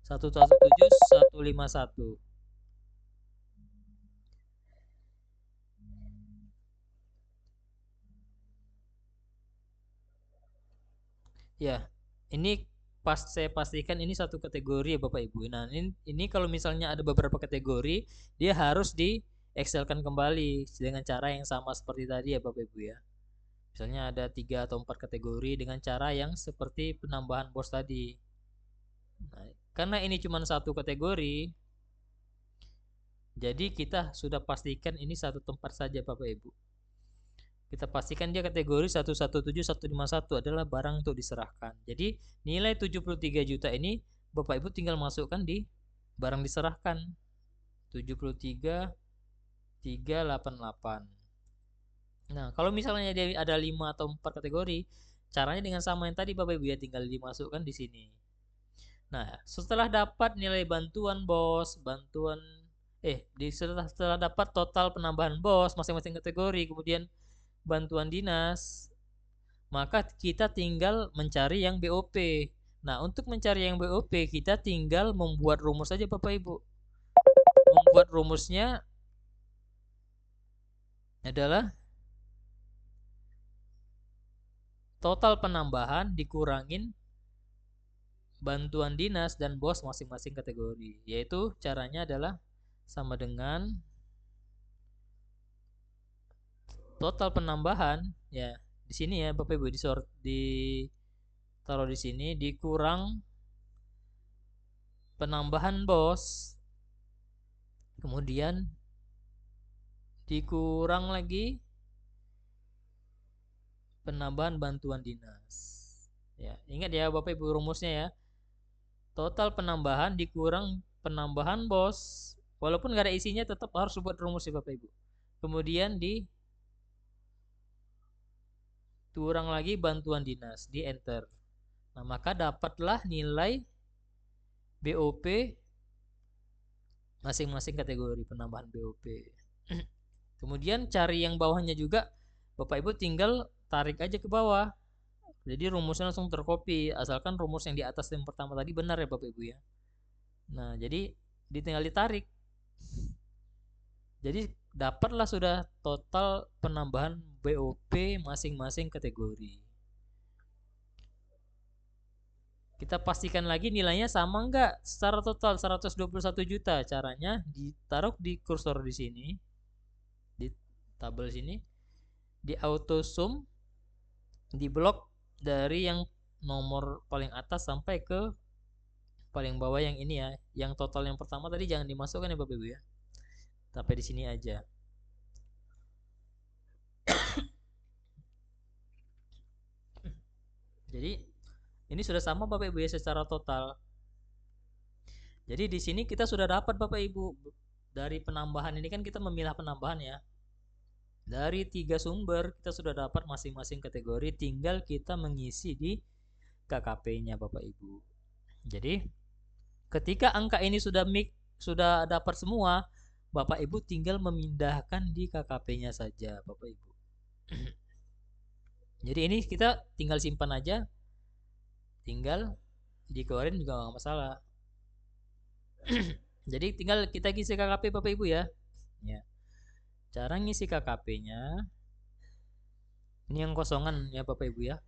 117, 151. Ya, ini pas saya pastikan ini satu kategori ya Bapak Ibu. Nah, ini kalau misalnya ada beberapa kategori, dia harus di Excelkan kembali dengan cara yang sama seperti tadi ya Bapak Ibu ya. Misalnya ada 3 atau 4 kategori dengan cara yang seperti penambahan bos tadi. Nah, karena ini cuma satu kategori, jadi kita sudah pastikan ini satu tempat saja Bapak Ibu. Kita pastikan dia kategori 117, 151 adalah barang untuk diserahkan. Jadi nilai 73 juta ini Bapak Ibu tinggal masukkan di barang diserahkan. 73 388. Nah, kalau misalnya dia ada 5 atau 4 kategori, caranya dengan sama yang tadi Bapak Ibu ya, tinggal dimasukkan di sini. Nah, setelah dapat nilai bantuan bos, setelah dapat total penambahan bos masing-masing kategori, kemudian bantuan dinas, maka kita tinggal mencari yang BOP. Nah, untuk mencari yang BOP kita tinggal membuat rumus saja Bapak Ibu. Membuat rumusnya adalah total penambahan dikurangin bantuan dinas dan bos masing-masing kategori. Yaitu caranya adalah sama dengan total penambahan ya di sini ya Bapak Ibu, taruh di sini dikurang penambahan bos, kemudian dikurang lagi penambahan bantuan dinas. Ya, ingat ya Bapak Ibu rumusnya ya. Total penambahan dikurang penambahan bos. Walaupun nggak ada isinya tetap harus buat rumus ya Bapak Ibu. Kemudian kurang lagi bantuan dinas, di enter. Nah, maka dapatlah nilai BOP masing-masing kategori penambahan BOP. Kemudian cari yang bawahnya juga, Bapak Ibu tinggal tarik aja ke bawah. Jadi rumusnya langsung tercopy, asalkan rumus yang di atas yang pertama tadi benar ya Bapak Ibu ya. Nah, jadi tinggal ditarik. Jadi dapatlah sudah total penambahan BOP masing-masing kategori. Kita pastikan lagi nilainya sama enggak secara total 121 juta. Caranya ditaruh di kursor di sini, di tabel sini, di auto sum, di blok dari yang nomor paling atas sampai ke paling bawah yang ini ya. Yang total yang pertama tadi jangan dimasukkan ya Bapak Ibu ya. Sampai di sini aja. Jadi ini sudah sama Bapak Ibu ya secara total. Jadi di sini kita sudah dapat Bapak Ibu dari penambahan ini kan kita memilah penambahan ya. Dari 3 sumber kita sudah dapat masing-masing kategori, tinggal kita mengisi di KKP-nya Bapak Ibu. Jadi ketika angka ini sudah dapat semua, Bapak Ibu tinggal memindahkan di KKP-nya saja Bapak Ibu. Jadi ini kita tinggal simpan aja, tinggal dikeluarin juga nggak masalah. Jadi tinggal kita isi KKP Bapak Ibu ya. Cara ngisi KKP-nya, ini yang kosongan ya Bapak Ibu ya.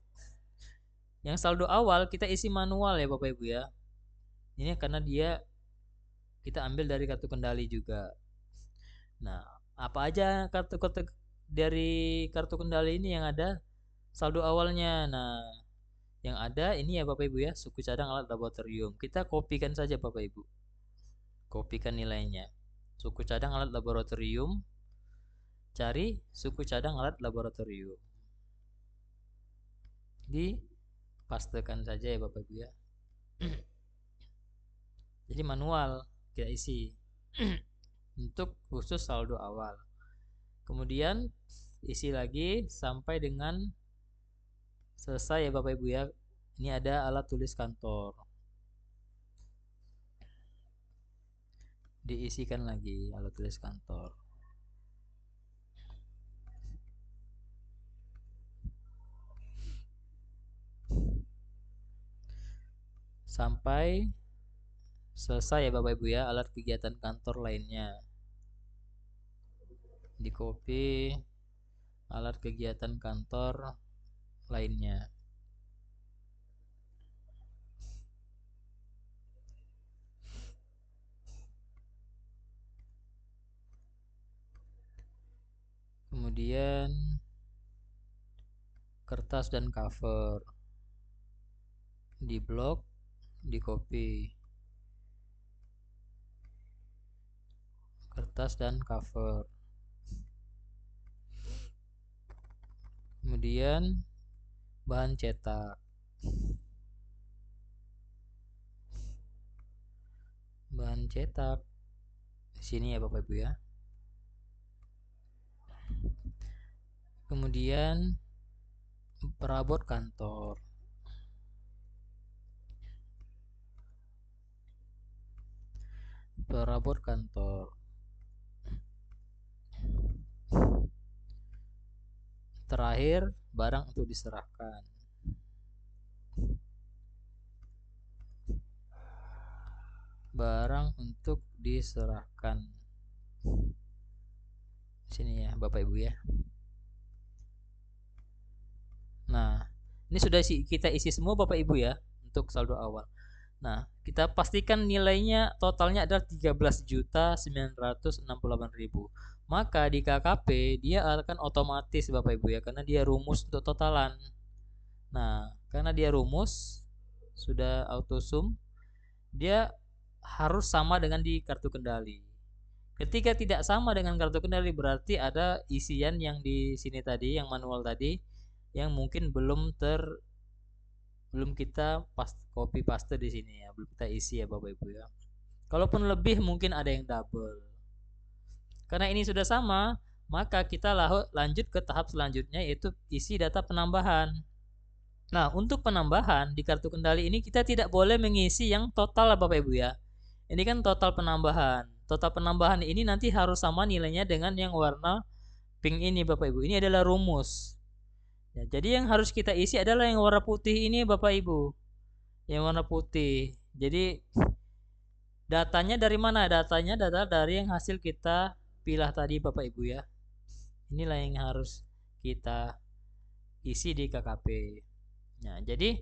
Yang saldo awal kita isi manual ya Bapak Ibu ya. Ini karena dia kita ambil dari kartu kendali juga. Nah, apa aja kartu dari kartu kendali ini yang ada saldo awalnya. Nah, yang ada ini ya Bapak Ibu ya, suku cadang alat laboratorium. Kita kopikan saja Bapak Ibu. Kopikan nilainya. Suku cadang alat laboratorium. Cari suku cadang alat laboratorium. Dipastekan saja ya Bapak Ibu ya. Jadi manual kita isi untuk khusus saldo awal. Kemudian isi lagi sampai dengan selesai ya Bapak Ibu ya. Ini ada alat tulis kantor. Diisikan lagi alat tulis kantor. Sampai selesai ya Bapak Ibu ya alat kegiatan kantor lainnya. Di copy alat kegiatan kantor lainnya. Kemudian kertas dan cover. Di blok, di copy. Kertas dan cover. Kemudian bahan cetak. Bahan cetak di sini ya Bapak Ibu ya. Kemudian perabot kantor. Perabot kantor. Terakhir, barang untuk diserahkan. Barang untuk diserahkan. Sini ya Bapak Ibu ya. Nah, ini sudah kita isi semua Bapak Ibu ya untuk saldo awal. Nah, kita pastikan nilainya totalnya adalah 13.968.000. Maka di KKP dia akan otomatis Bapak Ibu ya karena dia rumus untuk totalan. Nah, karena dia rumus sudah auto sum, dia harus sama dengan di kartu kendali. Ketika tidak sama dengan kartu kendali berarti ada isian yang di sini tadi, yang manual tadi yang mungkin belum kita copy paste di sini ya, belum kita isi ya Bapak Ibu ya. Kalaupun lebih mungkin ada yang double. Karena ini sudah sama, maka kita lanjut ke tahap selanjutnya yaitu isi data penambahan. Nah, untuk penambahan di kartu kendali ini kita tidak boleh mengisi yang total Bapak Ibu ya. Ini kan total penambahan. total penambahan ini nanti harus sama nilainya dengan yang warna pink ini Bapak Ibu. Ini adalah rumus. Ya, jadi yang harus kita isi adalah yang warna putih ini Bapak Ibu. Yang warna putih. Jadi datanya dari mana? Datanya data dari yang hasil kita pilah tadi Bapak Ibu ya. Inilah yang harus kita isi di KKP. Nah, jadi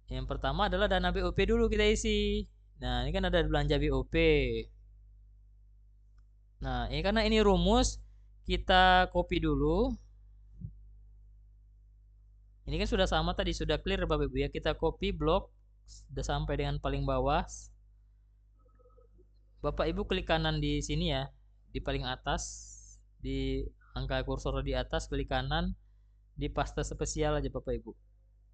yang pertama adalah dana BOP dulu kita isi. Nah, ini kan ada belanja BOP. Nah, ini karena ini rumus, kita copy dulu. Ini kan sudah sama tadi, sudah clear Bapak Ibu ya. Kita copy blok sudah sampai dengan paling bawah. Bapak Ibu klik kanan di sini ya, di paling atas, di angka kursor di atas, klik kanan, di paste spesial aja Bapak Ibu.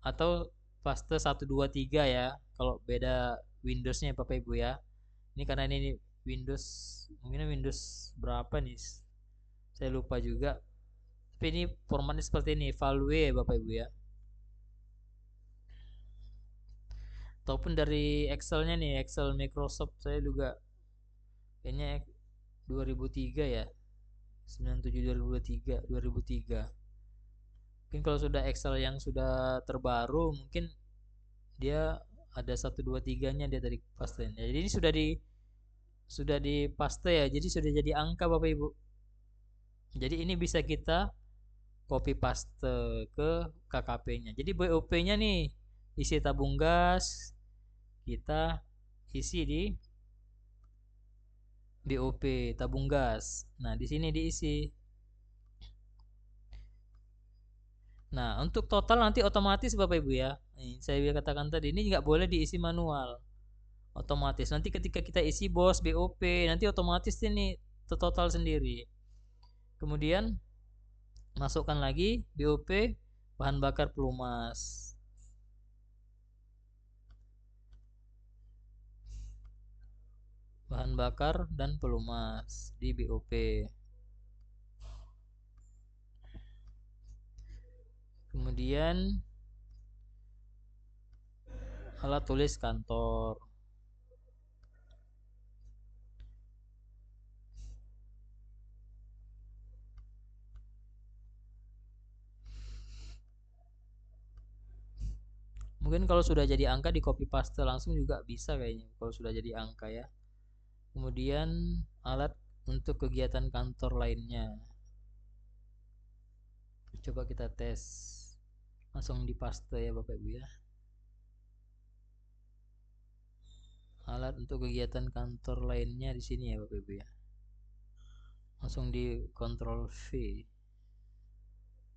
Atau paste 123 ya, kalau beda Windowsnya Bapak Ibu ya. Ini karena ini Windows, mungkin Windows berapa nih? Saya lupa juga. Tapi ini formatnya seperti ini, value Bapak Ibu ya. Ataupun dari Excelnya nih, Excel Microsoft saya juga kayaknya 2003 ya. 97 2023 2003. Mungkin kalau sudah Excel yang sudah terbaru mungkin dia ada 123-nya dia tadi paste. Ya, jadi ini sudah di paste ya. Jadi sudah jadi angka Bapak Ibu. Jadi ini bisa kita copy paste ke KKP-nya. Jadi BOP-nya nih isi tabung gas kita isi di BOP tabung gas. Nah, di sini diisi. Nah, untuk total nanti otomatis Bapak Ibu ya. Nih, saya katakan tadi ini nggak boleh diisi manual. Otomatis. Nanti ketika kita isi bos BOP, nanti otomatis ini total sendiri. Kemudian masukkan lagi BOP bahan bakar pelumas. Bahan bakar dan pelumas di BOP. Kemudian alat tulis kantor. Mungkin kalau sudah jadi angka di copy paste langsung juga bisa kayaknya kalau sudah jadi angka ya. Kemudian alat untuk kegiatan kantor lainnya. Coba kita tes. Langsung di paste ya Bapak Ibu ya. Alat untuk kegiatan kantor lainnya di sini ya Bapak Ibu ya. Langsung di Ctrl V.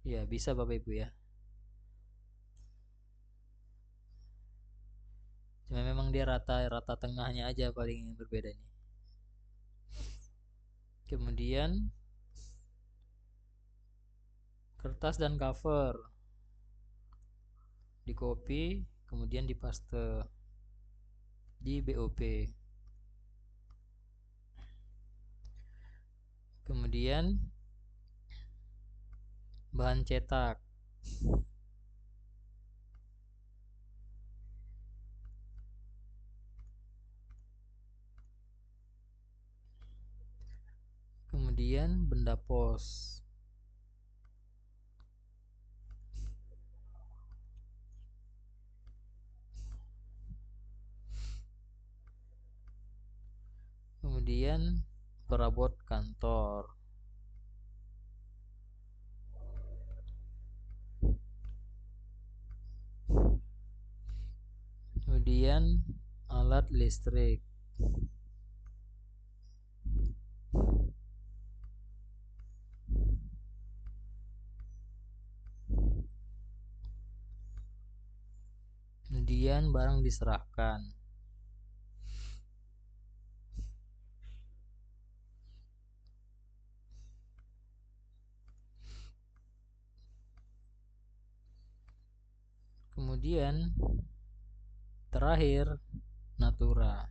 Ya, bisa Bapak Ibu ya. Cuma memang dia rata tengahnya aja paling yang berbeda nih. Kemudian kertas dan cover di copy kemudian dipaste di BOP. Kemudian bahan cetak. Kemudian benda pos. Kemudian perabot kantor. Kemudian alat listrik. Kemudian barang diserahkan. Kemudian terakhir natura.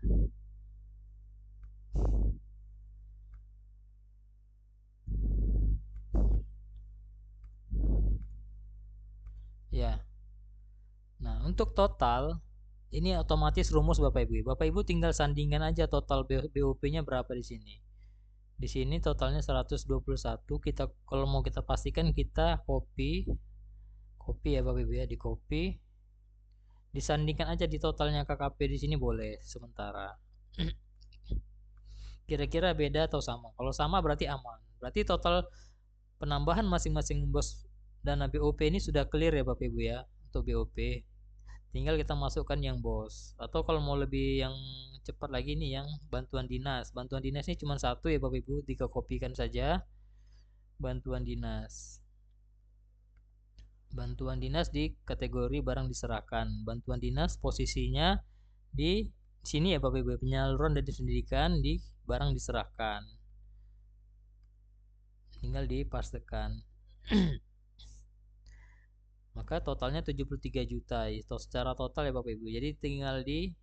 Ya. Nah, untuk total Ini otomatis rumus Bapak Ibu. Bapak Ibu tinggal sandingkan aja total BOP-nya berapa di sini. Di sini totalnya 121. Kita kalau mau kita pastikan kita copy ya Bapak Ibu ya, di copy. Disandingkan aja di totalnya KKP di sini boleh sementara. Kira-kira beda atau sama? Kalau sama berarti aman. Berarti total penambahan masing-masing bos dana BOP ini sudah clear ya Bapak Ibu ya untuk BOP. Tinggal kita masukkan yang bos. Atau kalau mau lebih yang cepat lagi nih yang bantuan dinas. Bantuan dinas ini cuma satu ya Bapak Ibu, kopikan saja. Bantuan dinas. Bantuan dinas di kategori barang diserahkan. Bantuan dinas posisinya di sini ya Bapak Ibu, penyaluran dari pendidikan di barang diserahkan. Tinggal dipastekan. Maka totalnya 73 juta itu secara total ya Bapak Ibu. Jadi tinggal di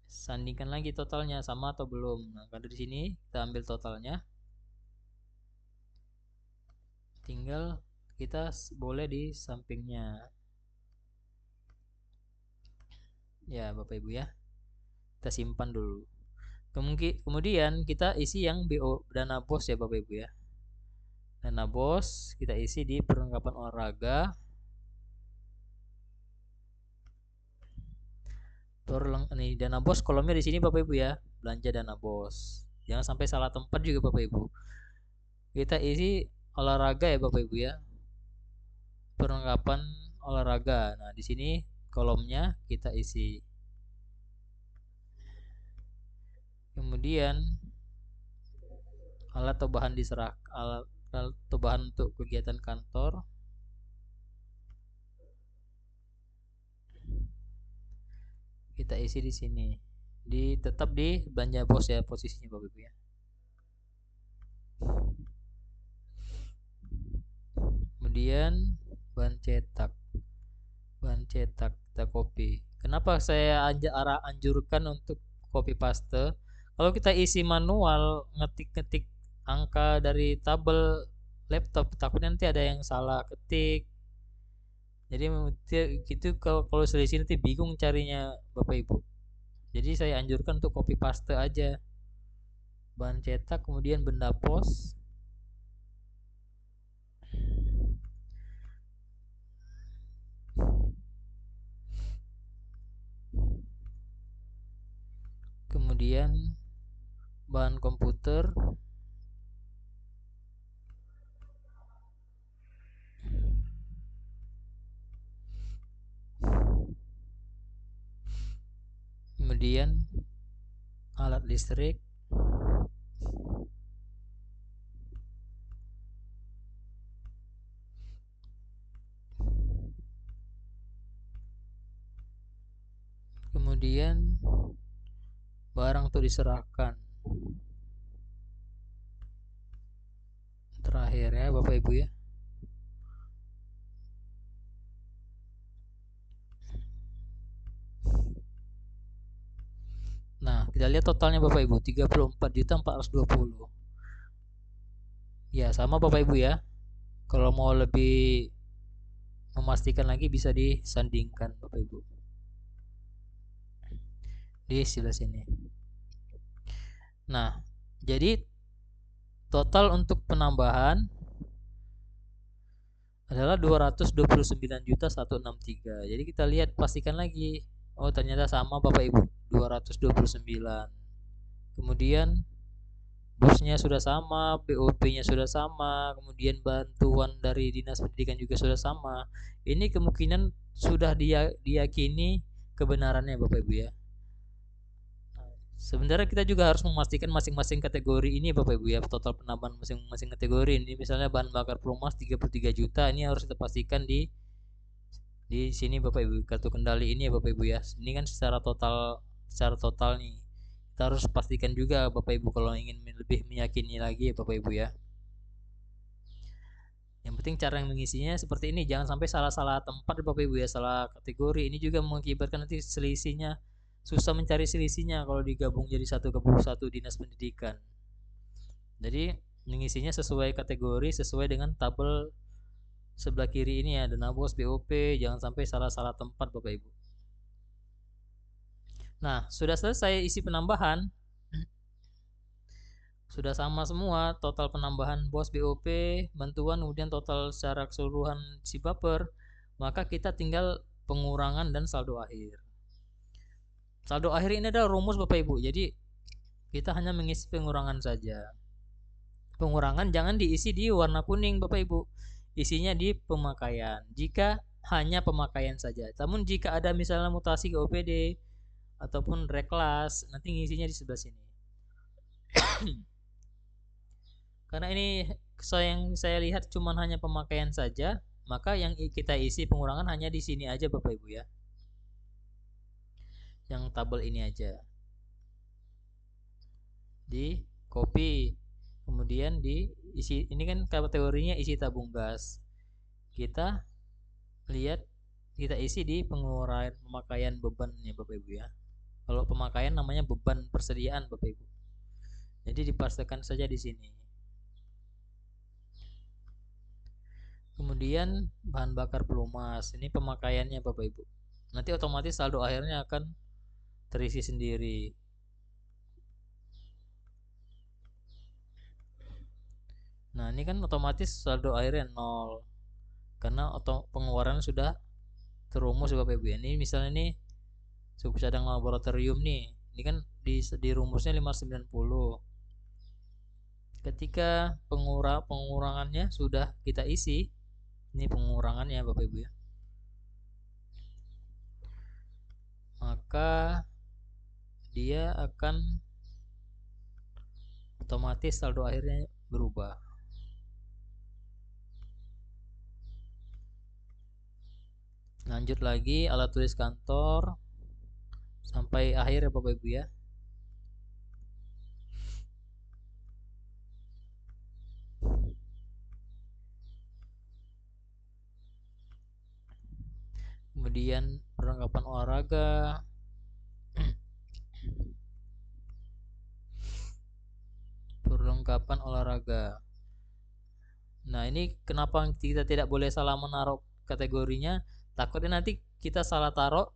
sandingkan lagi totalnya sama atau belum. Nah, karena di sini kita ambil totalnya. Tinggal kita boleh di sampingnya. Ya, Bapak Ibu ya. Kita simpan dulu. Kemudian kita isi yang BO dana bos ya Bapak Ibu ya. Dana bos kita isi di perlengkapan olahraga. Nih dana bos kolomnya di sini Bapak Ibu ya. Belanja dana bos. Jangan sampai salah tempat juga Bapak Ibu. Kita isi olahraga ya Bapak Ibu ya. Perlengkapan olahraga. Nah, di sini kolomnya kita isi. Kemudian alat atau bahan diserah alat atau bahan untuk kegiatan kantor. Kita isi di sini. Tetap di belanja bos ya posisinya Bapak Ibu ya. Kemudian bahan cetak kita copy. Kenapa saya anjurkan untuk copy paste? Kalau kita isi manual ngetik angka dari tabel laptop, takutnya nanti ada yang salah ketik. Jadi gitu kalau selisih nanti bingung carinya Bapak Ibu. Jadi saya anjurkan untuk copy paste aja. Bahan cetak kemudian benda pos. Kemudian bahan komputer. Kemudian alat listrik. Kemudian barang untuk diserahkan. Terakhir ya Bapak Ibu ya. Nah, kita lihat totalnya Bapak Ibu 34.420. Ya, sama Bapak Ibu ya. Kalau mau lebih memastikan lagi bisa disandingkan Bapak Ibu. Di sebelah sini. Nah, jadi total untuk penambahan adalah 229.163. Jadi kita lihat pastikan lagi. Oh, ternyata sama Bapak Ibu, 229. Kemudian bosnya sudah sama, BOP-nya sudah sama, kemudian bantuan dari Dinas Pendidikan juga sudah sama. Ini kemungkinan sudah diyakini kebenarannya Bapak Ibu ya. Sebenarnya kita juga harus memastikan masing-masing kategori ini Bapak Ibu ya, total penambahan masing-masing kategori. Ini misalnya bahan bakar pelumas 33 juta, ini harus kita pastikan di sini Bapak Ibu, kartu kendali ini ya Bapak Ibu ya. Ini kan secara total nih. Kita harus pastikan juga Bapak Ibu kalau ingin lebih meyakini lagi ya Bapak Ibu ya. Yang penting cara yang mengisinya seperti ini, jangan sampai salah-salah tempat Bapak Ibu ya, salah kategori. Ini juga mengakibatkan nanti selisihnya susah mencari selisihnya kalau digabung jadi satu dinas pendidikan. Jadi mengisinya sesuai kategori, sesuai dengan tabel sebelah kiri ini ya, dana bos, BOP, jangan sampai salah-salah tempat Bapak Ibu. Nah, sudah selesai isi penambahan, sudah sama semua, total penambahan bos BOP, bantuan, kemudian total secara keseluruhan si baper, maka kita tinggal pengurangan dan saldo akhir. Saldo akhir ini adalah rumus Bapak Ibu, jadi kita hanya mengisi pengurangan saja. Pengurangan jangan diisi di warna kuning Bapak Ibu, isinya di pemakaian, jika hanya pemakaian saja. Namun jika ada misalnya mutasi ke OPD ataupun reklas, nanti ngisinya di sebelah sini. Karena ini yang saya lihat cuma hanya pemakaian saja, maka yang kita isi pengurangan hanya di sini aja Bapak Ibu ya. Yang tabel ini aja. Di copy. Kemudian di isi, ini kan kategorinya isi tabung gas. Kita lihat, kita isi di pengeluaran pemakaian beban ya Bapak Ibu ya. Kalau pemakaian namanya beban persediaan Bapak Ibu. Jadi dipastikan saja di sini. Kemudian bahan bakar pelumas, ini pemakaiannya Bapak Ibu. Nanti otomatis saldo akhirnya akan terisi sendiri. Nah, ini kan otomatis saldo akhirnya 0 karena pengeluaran sudah terumus Bapak Ibu. Ini misalnya nih suku cadang laboratorium nih. Ini kan di rumusnya 590. Ketika pengurangannya sudah kita isi, ini pengurangannya Bapak Ibu ya, maka dia akan otomatis saldo akhirnya berubah. Lanjut lagi alat tulis kantor sampai akhir ya Bapak Ibu ya. Kemudian perlengkapan olahraga, perlengkapan olahraga. Nah, ini kenapa kita tidak boleh salah menaruh kategorinya? Takutnya nanti kita salah taruh,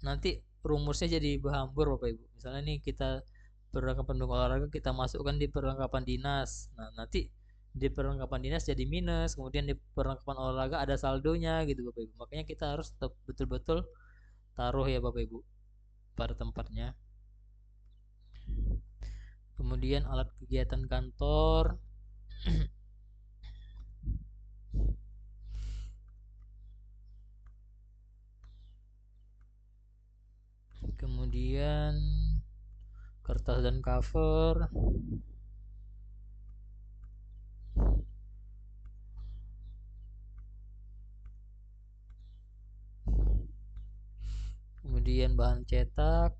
nanti rumusnya jadi berhambur Bapak Ibu. Misalnya nih kita perlengkapan pendukung olahraga kita masukkan di perlengkapan dinas. Nah, nanti di perlengkapan dinas jadi minus, kemudian di perlengkapan olahraga ada saldonya gitu Bapak Ibu. Makanya kita harus tetap betul-betul taruh ya Bapak Ibu pada tempatnya. Kemudian alat kegiatan kantor. Kemudian kertas dan cover. Kemudian bahan cetak.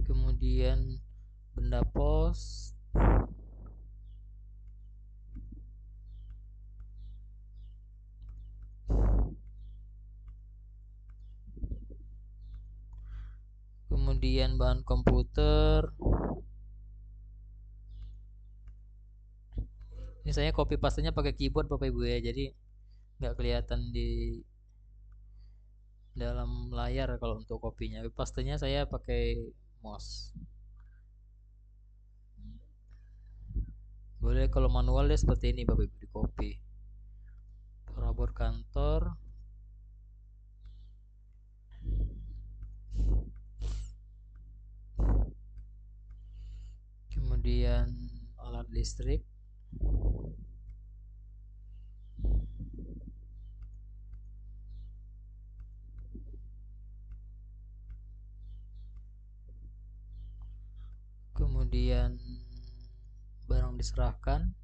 Kemudian benda pos. Kemudian bahan komputer. Ini saya copy pastenya pakai keyboard Bapak Ibu ya, jadi nggak kelihatan di dalam layar kalau untuk kopinya. Pastenya saya pakai mouse. Boleh kalau manual deh seperti ini Bapak Ibu, di copy. Perabot kantor. Kemudian alat listrik. Kemudian barang diserahkan.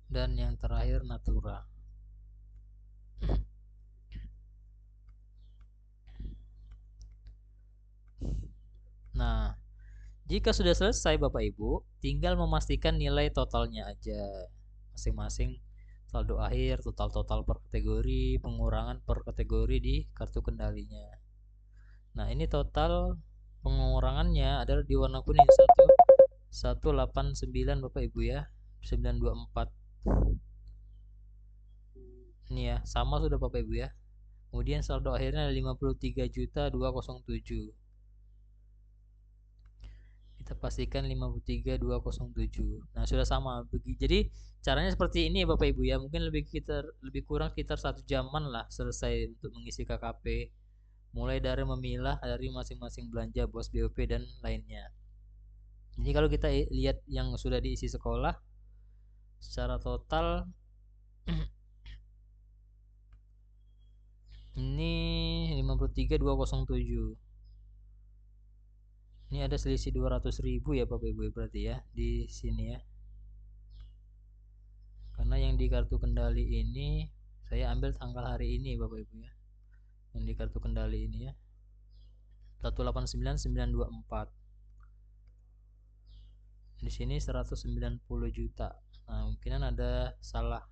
Dan yang terakhir natura. Nah, Jika sudah selesai Bapak Ibu, tinggal memastikan nilai totalnya aja. Masing-masing saldo akhir, total-total per kategori, pengurangan per kategori di kartu kendalinya. Nah, ini total pengurangannya adalah di warna kuning 189 Bapak Ibu ya. 924. Ini ya, sama sudah Bapak Ibu ya. Kemudian saldo akhirnya 53.207. Kita pastikan 53.207. Nah, sudah sama. Jadi caranya seperti ini ya Bapak Ibu ya. Mungkin lebih kurang sekitar 1 jaman lah selesai untuk mengisi KKP. Mulai dari memilah dari masing-masing belanja bos BOP dan lainnya. Jadi kalau kita lihat yang sudah diisi sekolah secara total ini 53.207. Ini ada selisih 200.000 ya Bapak Ibu berarti ya di sini ya. Karena yang di kartu kendali ini saya ambil tanggal hari ini Bapak Ibu ya. Yang di kartu kendali ini ya. 189.924. Di sini 190 juta. Nah, mungkinan ada salah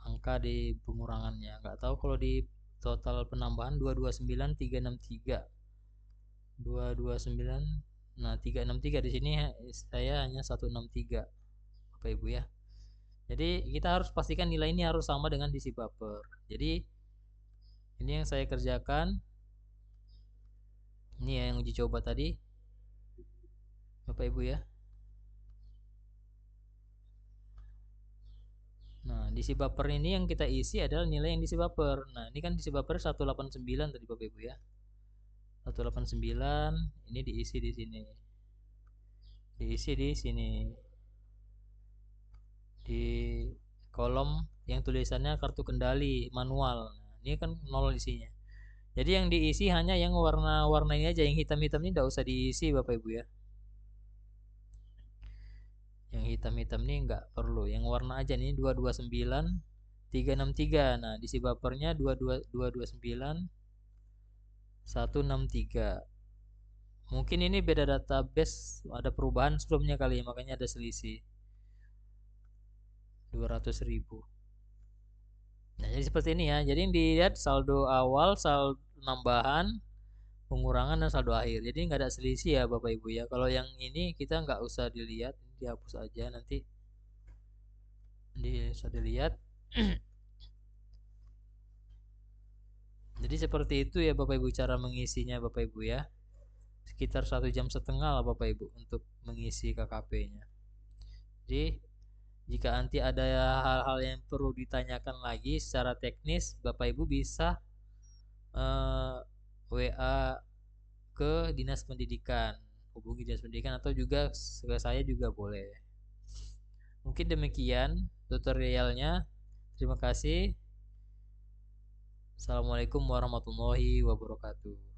angka di pengurangannya. Nggak tahu kalau di total penambahan 229.363. 229. Nah, 363 di sini saya hanya 163. Bapak Ibu ya. Jadi kita harus pastikan nilai ini harus sama dengan diisi buffer. Jadi ini yang saya kerjakan. Ini ya yang uji coba tadi. Bapak Ibu ya. Nah, diisi buffer ini yang kita isi adalah nilai yang diisi buffer. Nah, ini kan diisi buffer 189 tadi Bapak Ibu ya. 189 ini diisi di sini. Diisi di sini. Di kolom yang tulisannya kartu kendali manual. Nah, ini kan 0 isinya. Jadi yang diisi hanya yang warna-warna ini aja, yang hitam-hitam ini tidak usah diisi Bapak Ibu ya. Yang hitam-hitam ini enggak perlu, yang warna aja nih 229 363. Nah, diisi buffernya 229 163. Mungkin ini beda database, ada perubahan sebelumnya kali ya, makanya ada selisih 200.000. Nah, jadi seperti ini ya. Jadi yang dilihat saldo awal, saldo nambahan, pengurangan dan saldo akhir. Jadi nggak ada selisih ya Bapak Ibu ya. Kalau yang ini kita nggak usah dilihat, dihapus aja nanti bisa dilihat. Jadi seperti itu ya Bapak Ibu cara mengisinya Bapak Ibu ya. Sekitar 1,5 jam lah Bapak Ibu untuk mengisi KKP-nya. Jadi jika nanti ada hal-hal yang perlu ditanyakan lagi secara teknis, Bapak Ibu bisa WA ke Dinas Pendidikan, hubungi Dinas Pendidikan atau juga ke saya juga boleh. Mungkin demikian tutorialnya. Terima kasih. Assalamualaikum warahmatullahi wabarakatuh.